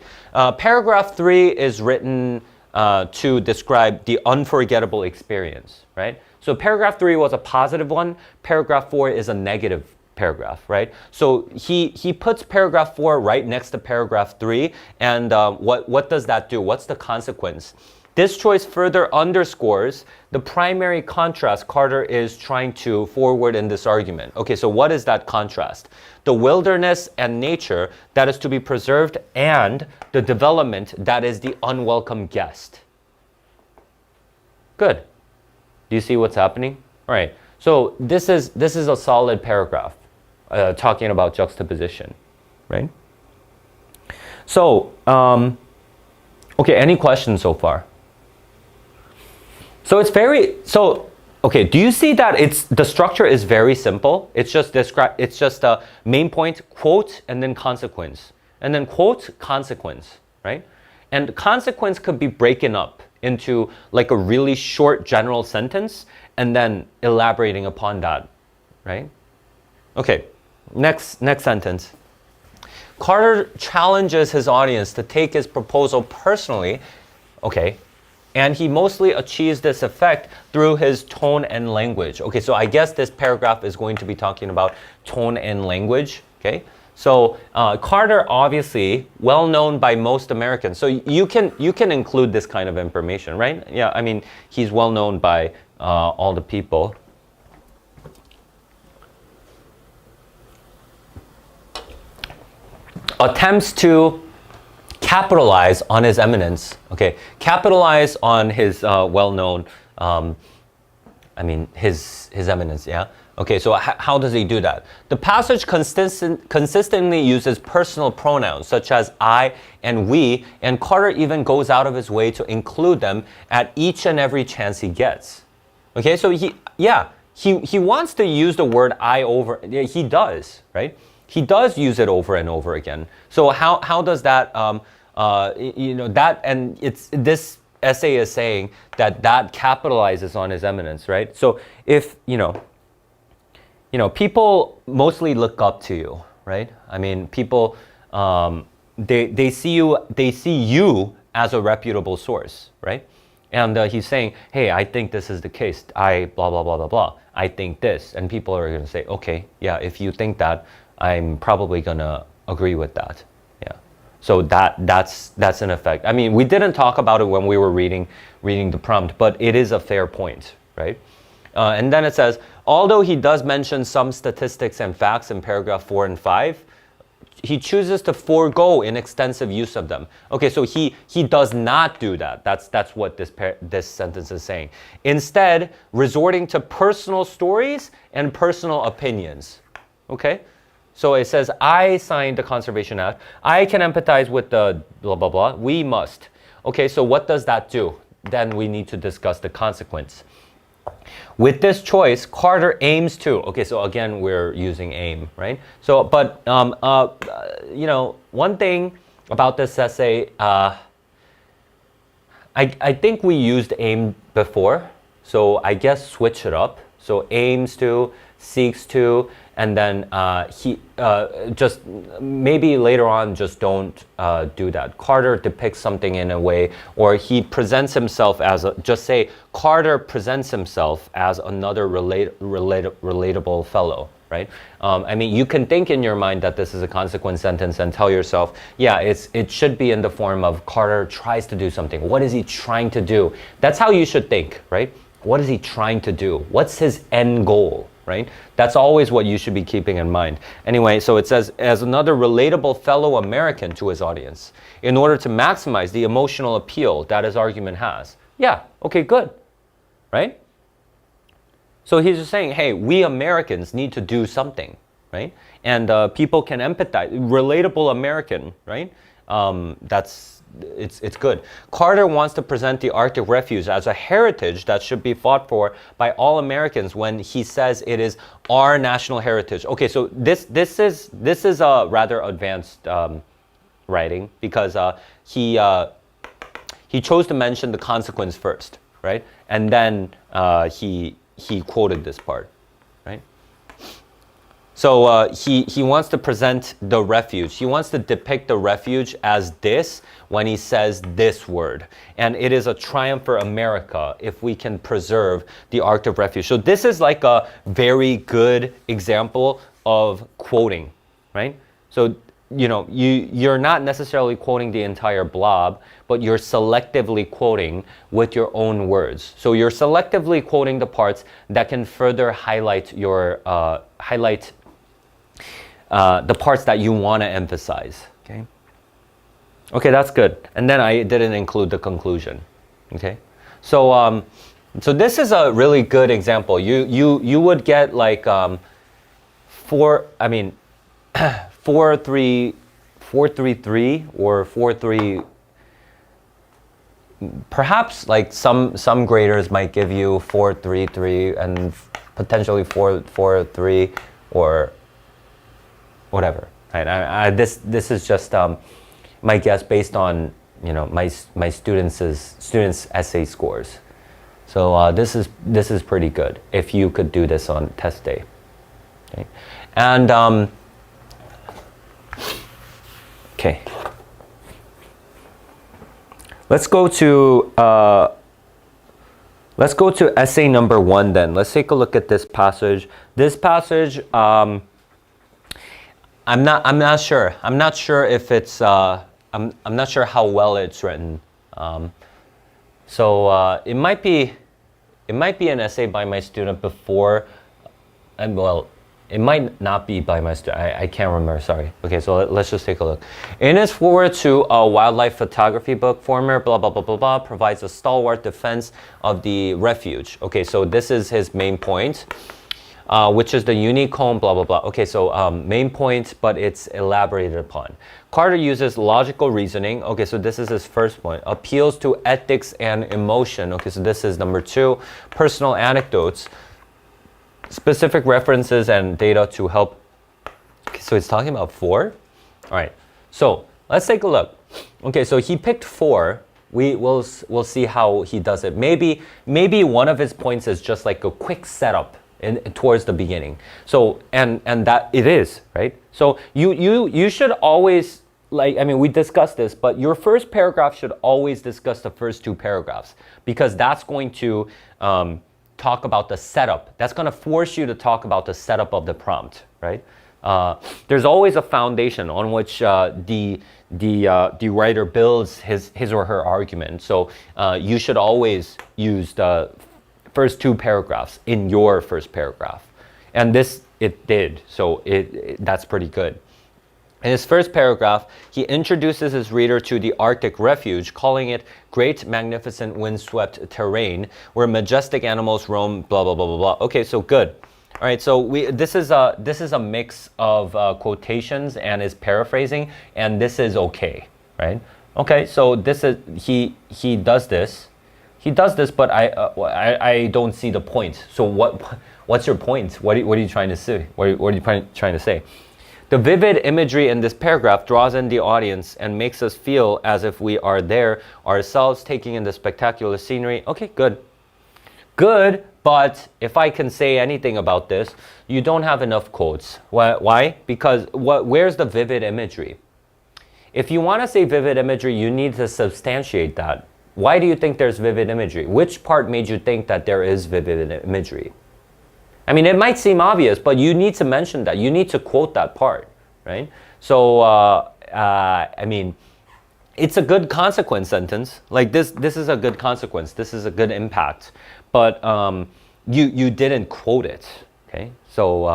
Paragraph 3 is written to describe the unforgettable experience, right? So paragraph 3 was a positive one. Paragraph 4 is a negative paragraph, right? So he puts paragraph 4 right next to paragraph 3, and what does that do? What's the consequence? This choice further underscores the primary contrast Carter is trying to forward in this argument. Okay, so what is that contrast? The wilderness and nature that is to be preserved, and the development that is the unwelcome guest. Good. Do you see what's happening? All right. So this is a solid paragraph talking about juxtaposition, right? So, okay, any questions so far? So okay, do you see that the structure is very simple? It's just a main point, quote, and then consequence. And then quote, consequence, right? And consequence could be broken up into like a really short general sentence and then elaborating upon that, right? Okay, next sentence. Carter challenges his audience to take his proposal personally, okay, and he mostly achieves this effect through his tone and language. Okay, so I guess this paragraph is going to be talking about tone and language, okay? So Carter, obviously, well known by most Americans. So you can include this kind of information, right? Yeah, I mean, he's well known by all the people. Attempts to capitalize on his eminence, okay? Capitalize on his well-known, his eminence, yeah? Okay, so how does he do that? The passage consistently uses personal pronouns such as I and we, and Carter even goes out of his way to include them at each and every chance he gets. Okay, so he wants to use the word I over, he does, right? He does use it over and over again. So how does that, that, and this essay is saying that capitalizes on his eminence, right? So if, people mostly look up to you, right? I mean, people, they see you as a reputable source, right? And he's saying, hey, I think this is the case. I blah, blah, blah, blah, blah. I think this. And people are going to say, okay, yeah, if you think that, I'm probably going to agree with that. Yeah. So that's an effect. I mean, we didn't talk about it when we were reading the prompt, but it is a fair point, right? And then it says, although he does mention some statistics and facts in paragraph 4 and 5, he chooses to forego inextensive use of them. Okay, so he does not do that. That's what this sentence is saying. Instead, resorting to personal stories and personal opinions. Okay? So it says, I signed the Conservation Act. I can empathize with the blah, blah, blah. We must. Okay, so what does that do? Then we need to discuss the consequence. With this choice, Carter aims to, okay, so again, we're using aim, right? So, but, one thing about this essay, I think we used aim before. So I guess switch it up. So aims to, seeks to, and then he just maybe later on just don't do that. Carter depicts something in a way, or he presents himself as just say Carter presents himself as another relatable fellow, right? I mean, you can think in your mind that this is a consequence sentence and tell yourself, yeah, it should be in the form of Carter tries to do something. What is he trying to do? That's how you should think, right? What is he trying to do? What's his end goal? Right? That's always what you should be keeping in mind. Anyway, so it says, as another relatable fellow American to his audience, in order to maximize the emotional appeal that his argument has. Yeah, okay, good. Right? So he's just saying, hey, we Americans need to do something, right? And people can empathize. Relatable American, right? It's good. Carter wants to present the Arctic refuge as a heritage that should be fought for by all Americans when he says it is our national heritage. Okay, so this is a rather advanced writing because he chose to mention the consequence first, right? And then he quoted this part, right? So he wants to present the refuge. He wants to depict the refuge as this when he says this word. And it is a triumph for America if we can preserve the Ark of Refuge. So this is like a very good example of quoting, right? So, you know, you're not necessarily quoting the entire blob, but you're selectively quoting with your own words. So you're selectively quoting the parts that can further highlight your the parts that you want to emphasize. Okay, that's good. And then I didn't include the conclusion. Okay, so so this is a really good example. You would get like 433 or 43. Perhaps like some graders might give you 433 and potentially 443 or whatever. Right? This is just my guess based on, you know, my students' essay scores. So this is pretty good if you could do this on test day. Okay, and okay. Let's go to essay number 1 then. Let's take a look at this passage. This passage, I'm not sure. I'm not sure if it's I'm not sure how well it's written. So it might be an essay by my student before, and well, it might not be by my student. I can't remember, sorry. Okay, so let's just take a look. In his foreword to a wildlife photography book, former blah, blah, blah, blah, blah, provides a stalwart defense of the refuge. Okay, so this is his main point, which is the unique home, blah, blah, blah. Okay, so main point, but it's elaborated upon. Carter uses logical reasoning. Okay, so this is his first point. Appeals to ethics and emotion. Okay, so this is number 2. Personal anecdotes. Specific references and data to help. Okay, so it's talking about 4. All right. So let's take a look. Okay, so he picked 4. We'll see how he does it. Maybe one of his points is just like a quick setup towards the beginning. So and that it is, right? So you should always, like, I mean, we discussed this, but your first paragraph should always discuss the first 2 paragraphs, because that's going to talk about the setup. That's going to force you to talk about the setup of the prompt, right? There's always a foundation on which the writer builds his or her argument. So you should always use the first 2 paragraphs in your first paragraph, and this it did. So that's pretty good. In his first paragraph, he introduces his reader to the Arctic refuge, calling it great, magnificent, windswept terrain where majestic animals roam, blah, blah, blah, blah, blah. Okay, so good. All right, so this is a mix of quotations and is paraphrasing, and this is okay, right? Okay, so this is, he does this. He does this, but I don't see the point. So what's your point? What are you trying to say? What are you trying to say? The vivid imagery in this paragraph draws in the audience and makes us feel as if we are there ourselves, taking in the spectacular scenery. Okay, good. Good, but if I can say anything about this, you don't have enough quotes. Why? Because where's the vivid imagery? If you want to say vivid imagery, you need to substantiate that. Why do you think there's vivid imagery? Which part made you think that there is vivid imagery? I mean, it might seem obvious, but you need to mention that. You need to quote that part, right? So, I mean, it's a good consequence sentence. Like this is a good consequence. This is a good impact. But you didn't quote it, okay? So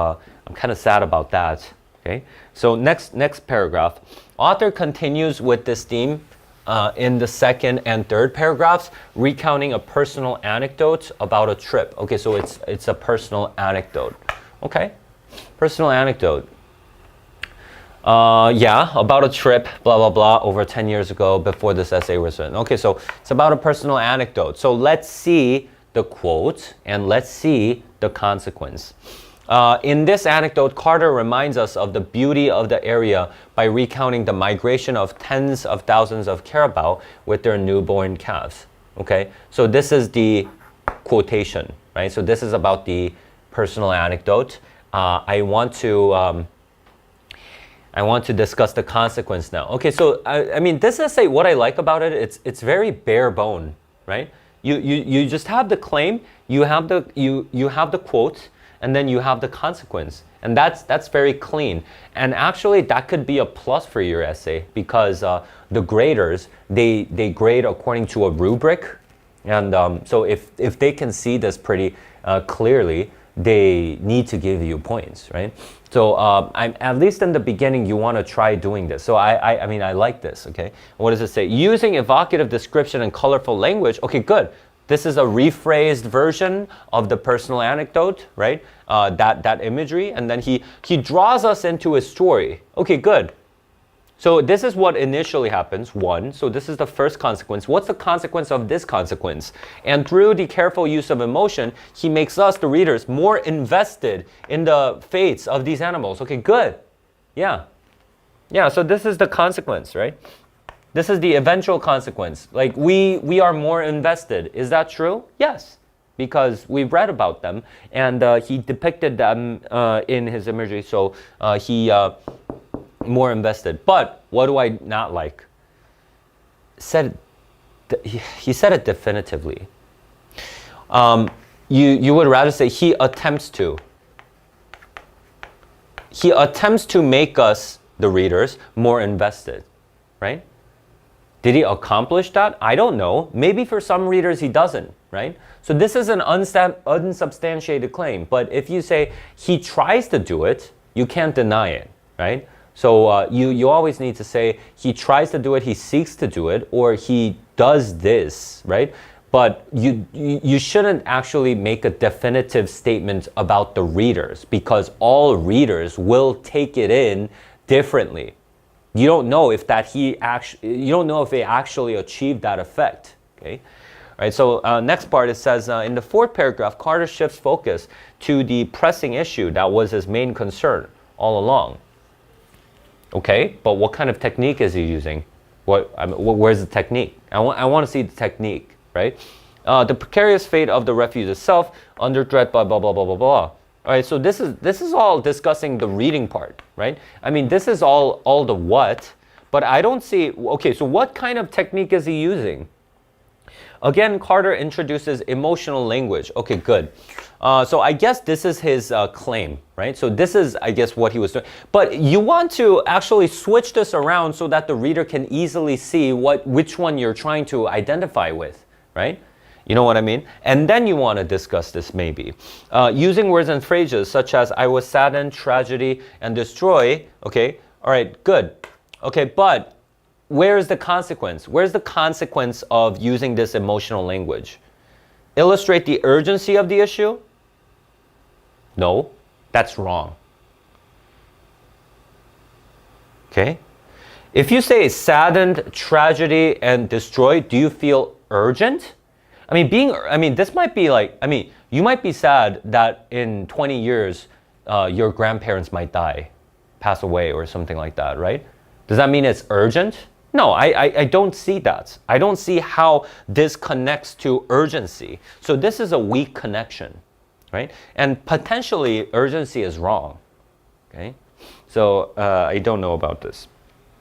I'm kind of sad about that, okay? So next paragraph. Author continues with this theme in the second and third paragraphs, recounting a personal anecdote about a trip. Okay, so it's a personal anecdote. Okay, personal anecdote. Yeah, about a trip, blah, blah, blah, over 10 years ago before this essay was written. Okay, so it's about a personal anecdote. So let's see the quote and let's see the consequence. In this anecdote, Carter reminds us of the beauty of the area by recounting the migration of tens of thousands of carabao with their newborn calves. Okay, so this is the quotation, right? So this is about the personal anecdote. I want to discuss the consequence now. Okay, so I mean, this essay, what I like about it, it's very bare bone, right? You just have the claim, you have the quote, and then you have the consequence, and that's very clean. And actually, that could be a plus for your essay because the graders they grade according to a rubric, and so if they can see this pretty clearly, they need to give you points, right? So I'm at least in the beginning, you want to try doing this. So I mean, I like this, okay? What does it say? Using evocative description and colorful language. Okay, good. This is a rephrased version of the personal anecdote, right? That imagery, and then he draws us into a story. Okay, good. So this is what initially happens, one. So this is the first consequence. What's the consequence of this consequence? And through the careful use of emotion, he makes us, the readers, more invested in the fates of these animals. Okay, good. Yeah. Yeah, so this is the consequence, right? This is the eventual consequence. Like, we are more invested. Is that true? Yes, because we've read about them, and he depicted them in his imagery, so he more invested. But what do I not like? He said it definitively. You would rather say he attempts to. He attempts to make us, the readers, more invested, right? Did he accomplish that? I don't know. Maybe for some readers he doesn't, right? So this is an unsubstantiated claim. But if you say he tries to do it, you can't deny it, right? So you always need to say he tries to do it, he seeks to do it, or he does this, right? But you shouldn't actually make a definitive statement about the readers because all readers will take it in differently. You don't know if they actually achieved that effect. Okay, all right. So next part, it says in the fourth paragraph, Carter shifts focus to the pressing issue that was his main concern all along. Okay, but what kind of technique is he using? Where's the technique? I want to see the technique, right? The precarious fate of the refuge itself under threat, blah blah blah blah blah blah. All right, so this is all discussing the reading part, right? I mean, this is all the what, but I don't see, okay, so what kind of technique is he using? Again, Carter introduces emotional language. Okay, good. So I guess this is his claim, right? So this is, I guess, what he was doing. But you want to actually switch this around so that the reader can easily see which one you're trying to identify with, right? You know what I mean? And then you want to discuss this maybe. Using words and phrases such as I was saddened, tragedy, and destroy. Okay, all right, good. Okay, but where is the consequence? Where's the consequence of using this emotional language? Illustrate the urgency of the issue? No, that's wrong. Okay? If you say saddened, tragedy, and destroy, do you feel urgent? I mean, this might be like, you might be sad that in 20 years, your grandparents might die, pass away, or something like that, right? Does that mean it's urgent? No, I don't see that. I don't see how this connects to urgency. So this is a weak connection, right? And potentially urgency is wrong, okay? So I don't know about this.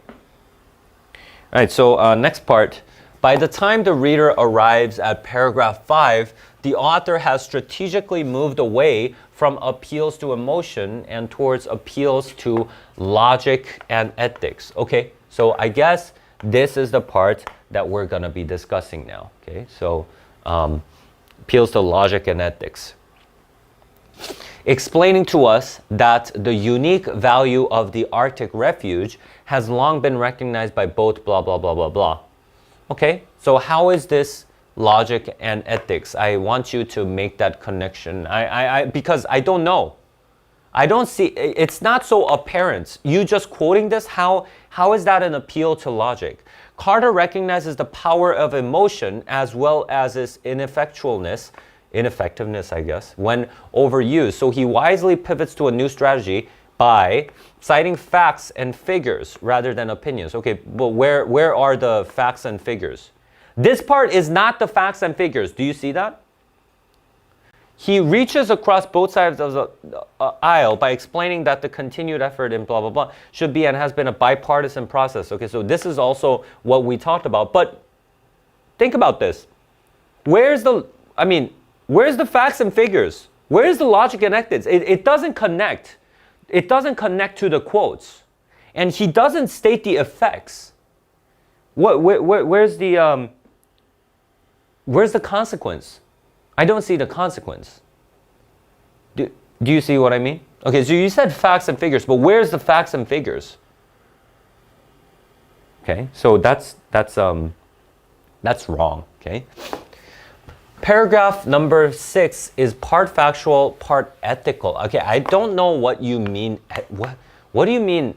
All right, so next part. By the time the reader arrives at paragraph 5, the author has strategically moved away from appeals to emotion and towards appeals to logic and ethics. Okay, so I guess this is the part that we're going to be discussing now. Okay, so appeals to logic and ethics. Explaining to us that the unique value of the Arctic refuge has long been recognized by both blah, blah, blah, blah, blah. Okay, so how is this logic and ethics? I want you to make that connection. Because I don't know. I don't see, it's not so apparent. You just quoting this, how is that an appeal to logic? Carter recognizes the power of emotion as well as its ineffectiveness, I guess, when overused. So he wisely pivots to a new strategy by citing facts and figures rather than opinions. Okay, but where are the facts and figures? This part is not the facts and figures. Do you see that? he reaches across both sides of the aisle by explaining that the continued effort in blah, blah, blah should be and has been a bipartisan process. Okay, so this is also what we talked about. But think about this. Where's the facts and figures? Where's the logic connected? It doesn't connect. It doesn't connect to the quotes. And he doesn't state the effects. Where's the consequence? I don't see the consequence. Do you see what I mean? Okay, so you said facts and figures, but where's the facts and figures? Okay, so that's wrong, okay? Paragraph number 6 is part factual, part ethical. Okay, I don't know what you mean. What do you mean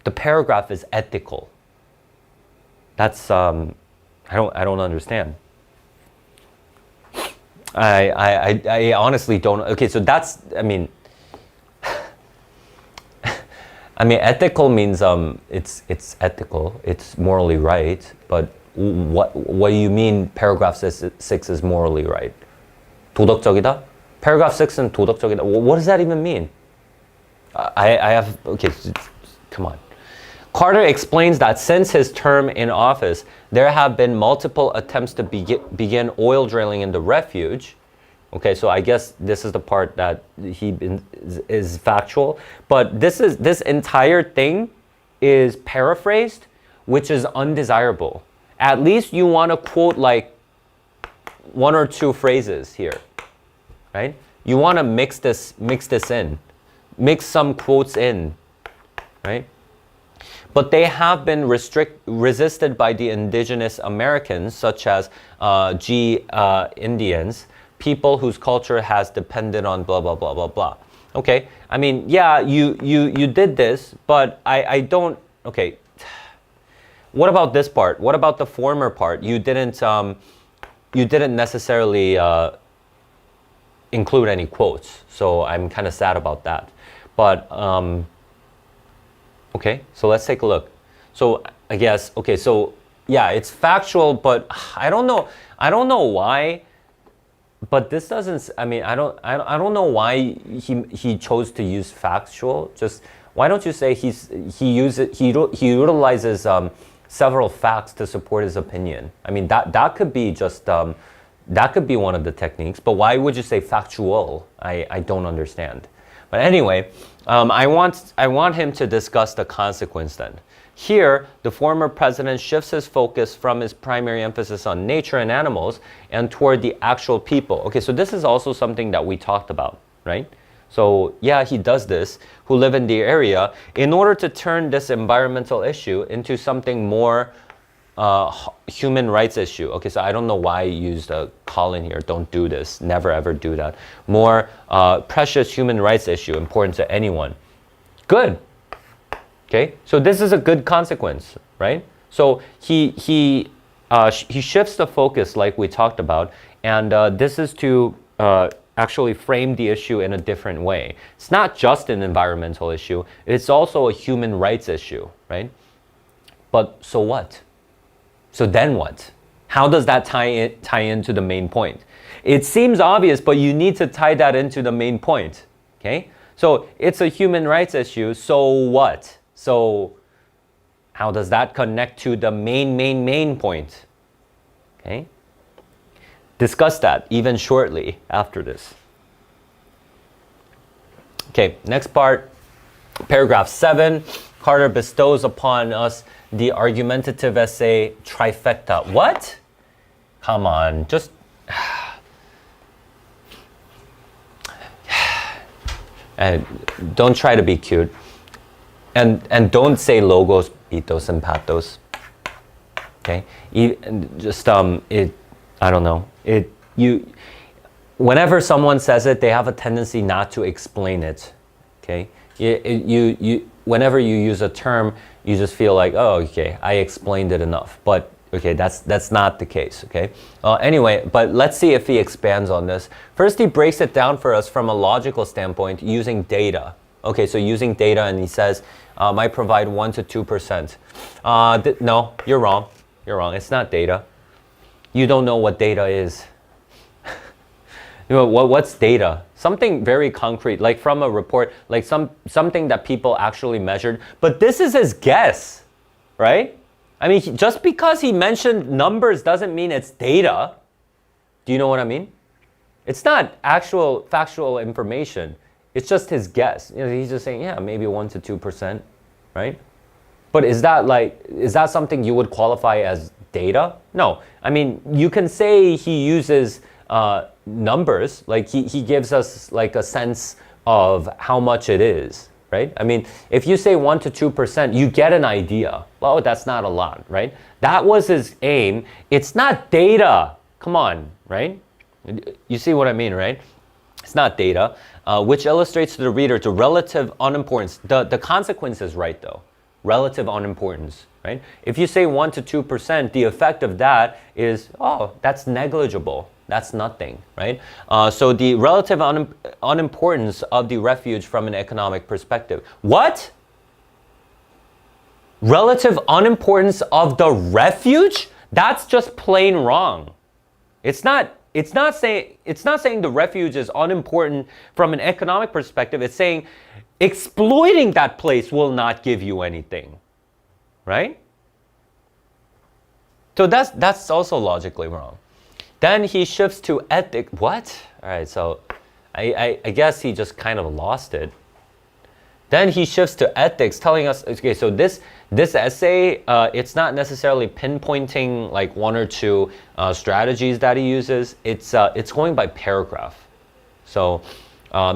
the paragraph is ethical? That's I don't understand. I honestly don't. Okay, so that's ethical means it's ethical, it's morally right, but what do you mean paragraph 6 is morally right? 도덕적이다? Paragraph 6은 도덕적이다. What does that even mean? Okay, come on. Carter explains that since his term in office, there have been multiple attempts to begin oil drilling in the refuge. Okay, so I guess this is the part that is factual. But this entire thing is paraphrased, which is undesirable. At least you want to quote like 1 or 2 phrases here, right? You want to mix this in, mix some quotes in, right? But they have been resisted by the indigenous Americans, such as Indians, people whose culture has depended on blah, blah, blah, blah, blah. Okay, I mean, yeah, you did this, but I don't, okay. What about this part? What about the former part? You didn't necessarily include any quotes, so I'm kind of sad about that. But, okay, so let's take a look. So I guess, okay, so yeah, it's factual, but I don't know why, but this doesn't, I don't know why he chose to use factual. Just, why don't you say he utilizes several facts to support his opinion? I mean, that could be just, that could be one of the techniques, but why would you say factual? I don't understand. But anyway, I want him to discuss the consequence then. Here, the former president shifts his focus from his primary emphasis on nature and animals and toward the actual people. Okay, so this is also something that we talked about, right? So yeah, he does this, who live in the area, in order to turn this environmental issue into something more human rights issue. Okay, so I don't know why you used a call in here. Don't do this. Never ever do that. More precious human rights issue, important to anyone. Good. Okay, so this is a good consequence, right? So he shifts the focus like we talked about, and this is to actually frame the issue in a different way. It's not just an environmental issue. It's also a human rights issue, right? But so what? So then what? How does that tie into the main point? It seems obvious, but you need to tie that into the main point, okay? So it's a human rights issue, so what? So how does that connect to the main point? Okay? Discuss that even shortly after this. Okay, next part, paragraph 7. Carter bestows upon us the argumentative essay trifecta. What? Come on, just... and don't try to be cute. And don't say logos, ethos, and pathos. Okay? Just, I don't know. Whenever someone says it, they have a tendency not to explain it. Okay? Whenever you use a term, you just feel like, oh, okay, I explained it enough. But okay, that's not the case. Okay. Anyway, but let's see if he expands on this. First, he breaks it down for us from a logical standpoint using data. Okay, so using data, and he says, might provide 1 to 2%. No, you're wrong. You're wrong. It's not data. You don't know what data is. What's data? Something very concrete, like from a report, like something that people actually measured. But this is his guess, right? I mean, just because he mentioned numbers doesn't mean it's data. Do you know what I mean? It's not actual factual information. It's just his guess. He's just saying, yeah, maybe 1 to 2%, right? But is that something you would qualify as data? No. I mean, you can say he uses numbers, like he gives us like a sense of how much it is, right? I mean, if you say 1 to 2%, you get an idea. Well, that's not a lot, right? That was his aim. It's not data. Come on, right? You see what I mean, right? It's not data, which illustrates to the reader the relative unimportance. The consequence is right, though. Relative unimportance, right? If you say 1 to 2%, the effect of that is, oh, that's negligible. That's nothing, right? So the relative unimportance of the refuge from an economic perspective. What? Relative unimportance of the refuge? That's just plain wrong. It's not saying the refuge is unimportant from an economic perspective. It's saying exploiting that place will not give you anything, right? So that's also logically wrong. Then he shifts to ethic. What? All right, so I guess he just kind of lost it. Then he shifts to ethics, telling us, okay, so this essay, it's not necessarily pinpointing like 1 or 2 strategies that he uses. It's going by paragraph. So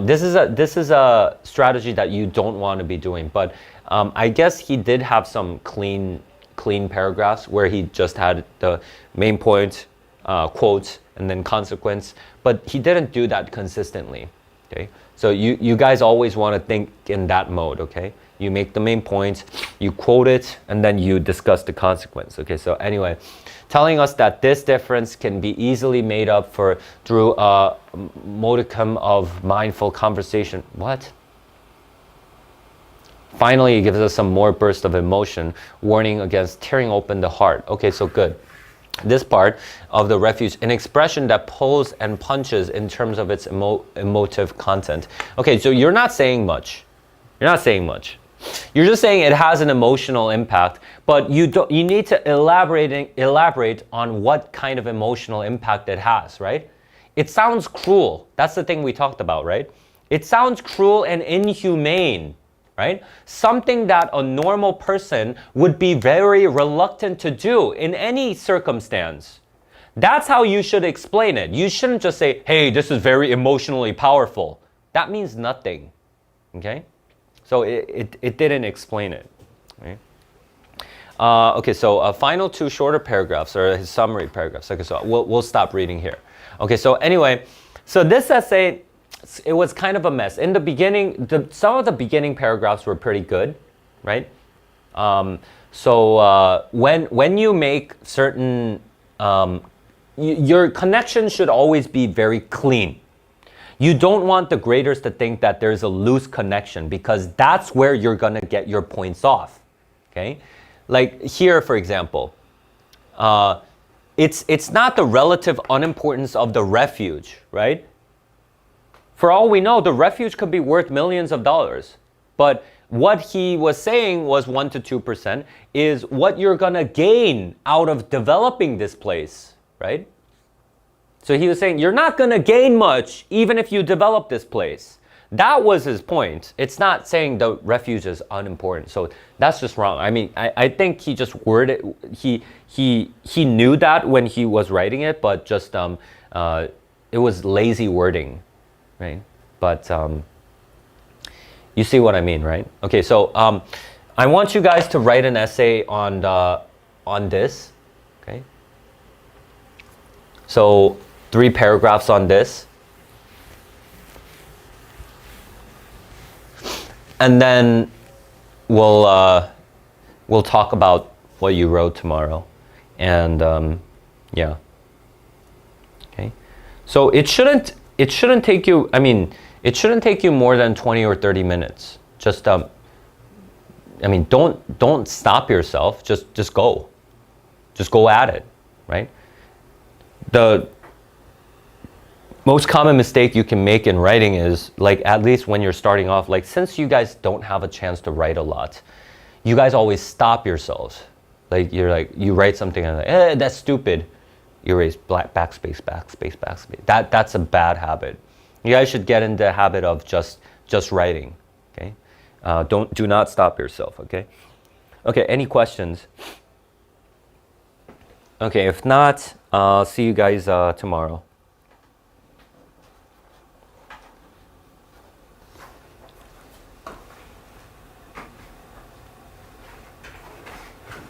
this is a strategy that you don't want to be doing. But I guess he did have some clean paragraphs where he just had the main point, quote, and then consequence. But he didn't do that consistently. Okay. So you guys always want to think in that mode, okay? You make the main point, you quote it, and then you discuss the consequence, okay? So anyway, telling us that this difference can be easily made up for through a modicum of mindful conversation. What? Finally, he gives us some more burst of emotion, warning against tearing open the heart. Okay, so good. This part of the refuge, an expression that pulls and punches in terms of its emotive content. Okay, so you're not saying much. You're not saying much. You're just saying it has an emotional impact, but you need to elaborate on what kind of emotional impact it has, right? It sounds cruel. That's the thing we talked about, right? It sounds cruel and inhumane. Right? Something that a normal person would be very reluctant to do in any circumstance. That's how you should explain it. You shouldn't just say, hey, this is very emotionally powerful. That means nothing. Okay? So it didn't explain it. Right? Okay, so final 2 shorter paragraphs are his summary paragraphs. Okay, so we'll stop reading here. Okay, so anyway, so this essay, it was kind of a mess. In the beginning, some of the beginning paragraphs were pretty good, right? When you make certain, your connection should always be very clean. You don't want the graders to think that there's a loose connection because that's where you're gonna get your points off, okay? Like here, for example, it's not the relative unimportance of the refuge, right? For all we know, the refuge could be worth millions of dollars. But what he was saying was 1 to 2% is what you're gonna gain out of developing this place, right? So he was saying, you're not gonna gain much even if you develop this place. That was his point. It's not saying the refuge is unimportant. So that's just wrong. I mean, I think he just worded, he knew that when he was writing it, but just it was lazy wording. Right, but you see what I mean, right? Okay, so I want you guys to write an essay on this. Okay, so 3 paragraphs on this, and then we'll talk about what you wrote tomorrow, and yeah. Okay, so it shouldn't take you, I mean, it shouldn't take you more than 20 or 30 minutes. Just, I mean, don't stop yourself. Just go. Just go at it, right? most common mistake you can make in writing is, like, at least when you're starting off, like, since you guys don't have a chance to write a lot, you guys always stop yourselves. Like, you write something and like, that's stupid. You erase backspace, backspace, backspace. That's a bad habit. You guys should get into the habit of just writing, okay? Do not stop yourself, okay? Okay, any questions? Okay, if not, see you guys tomorrow.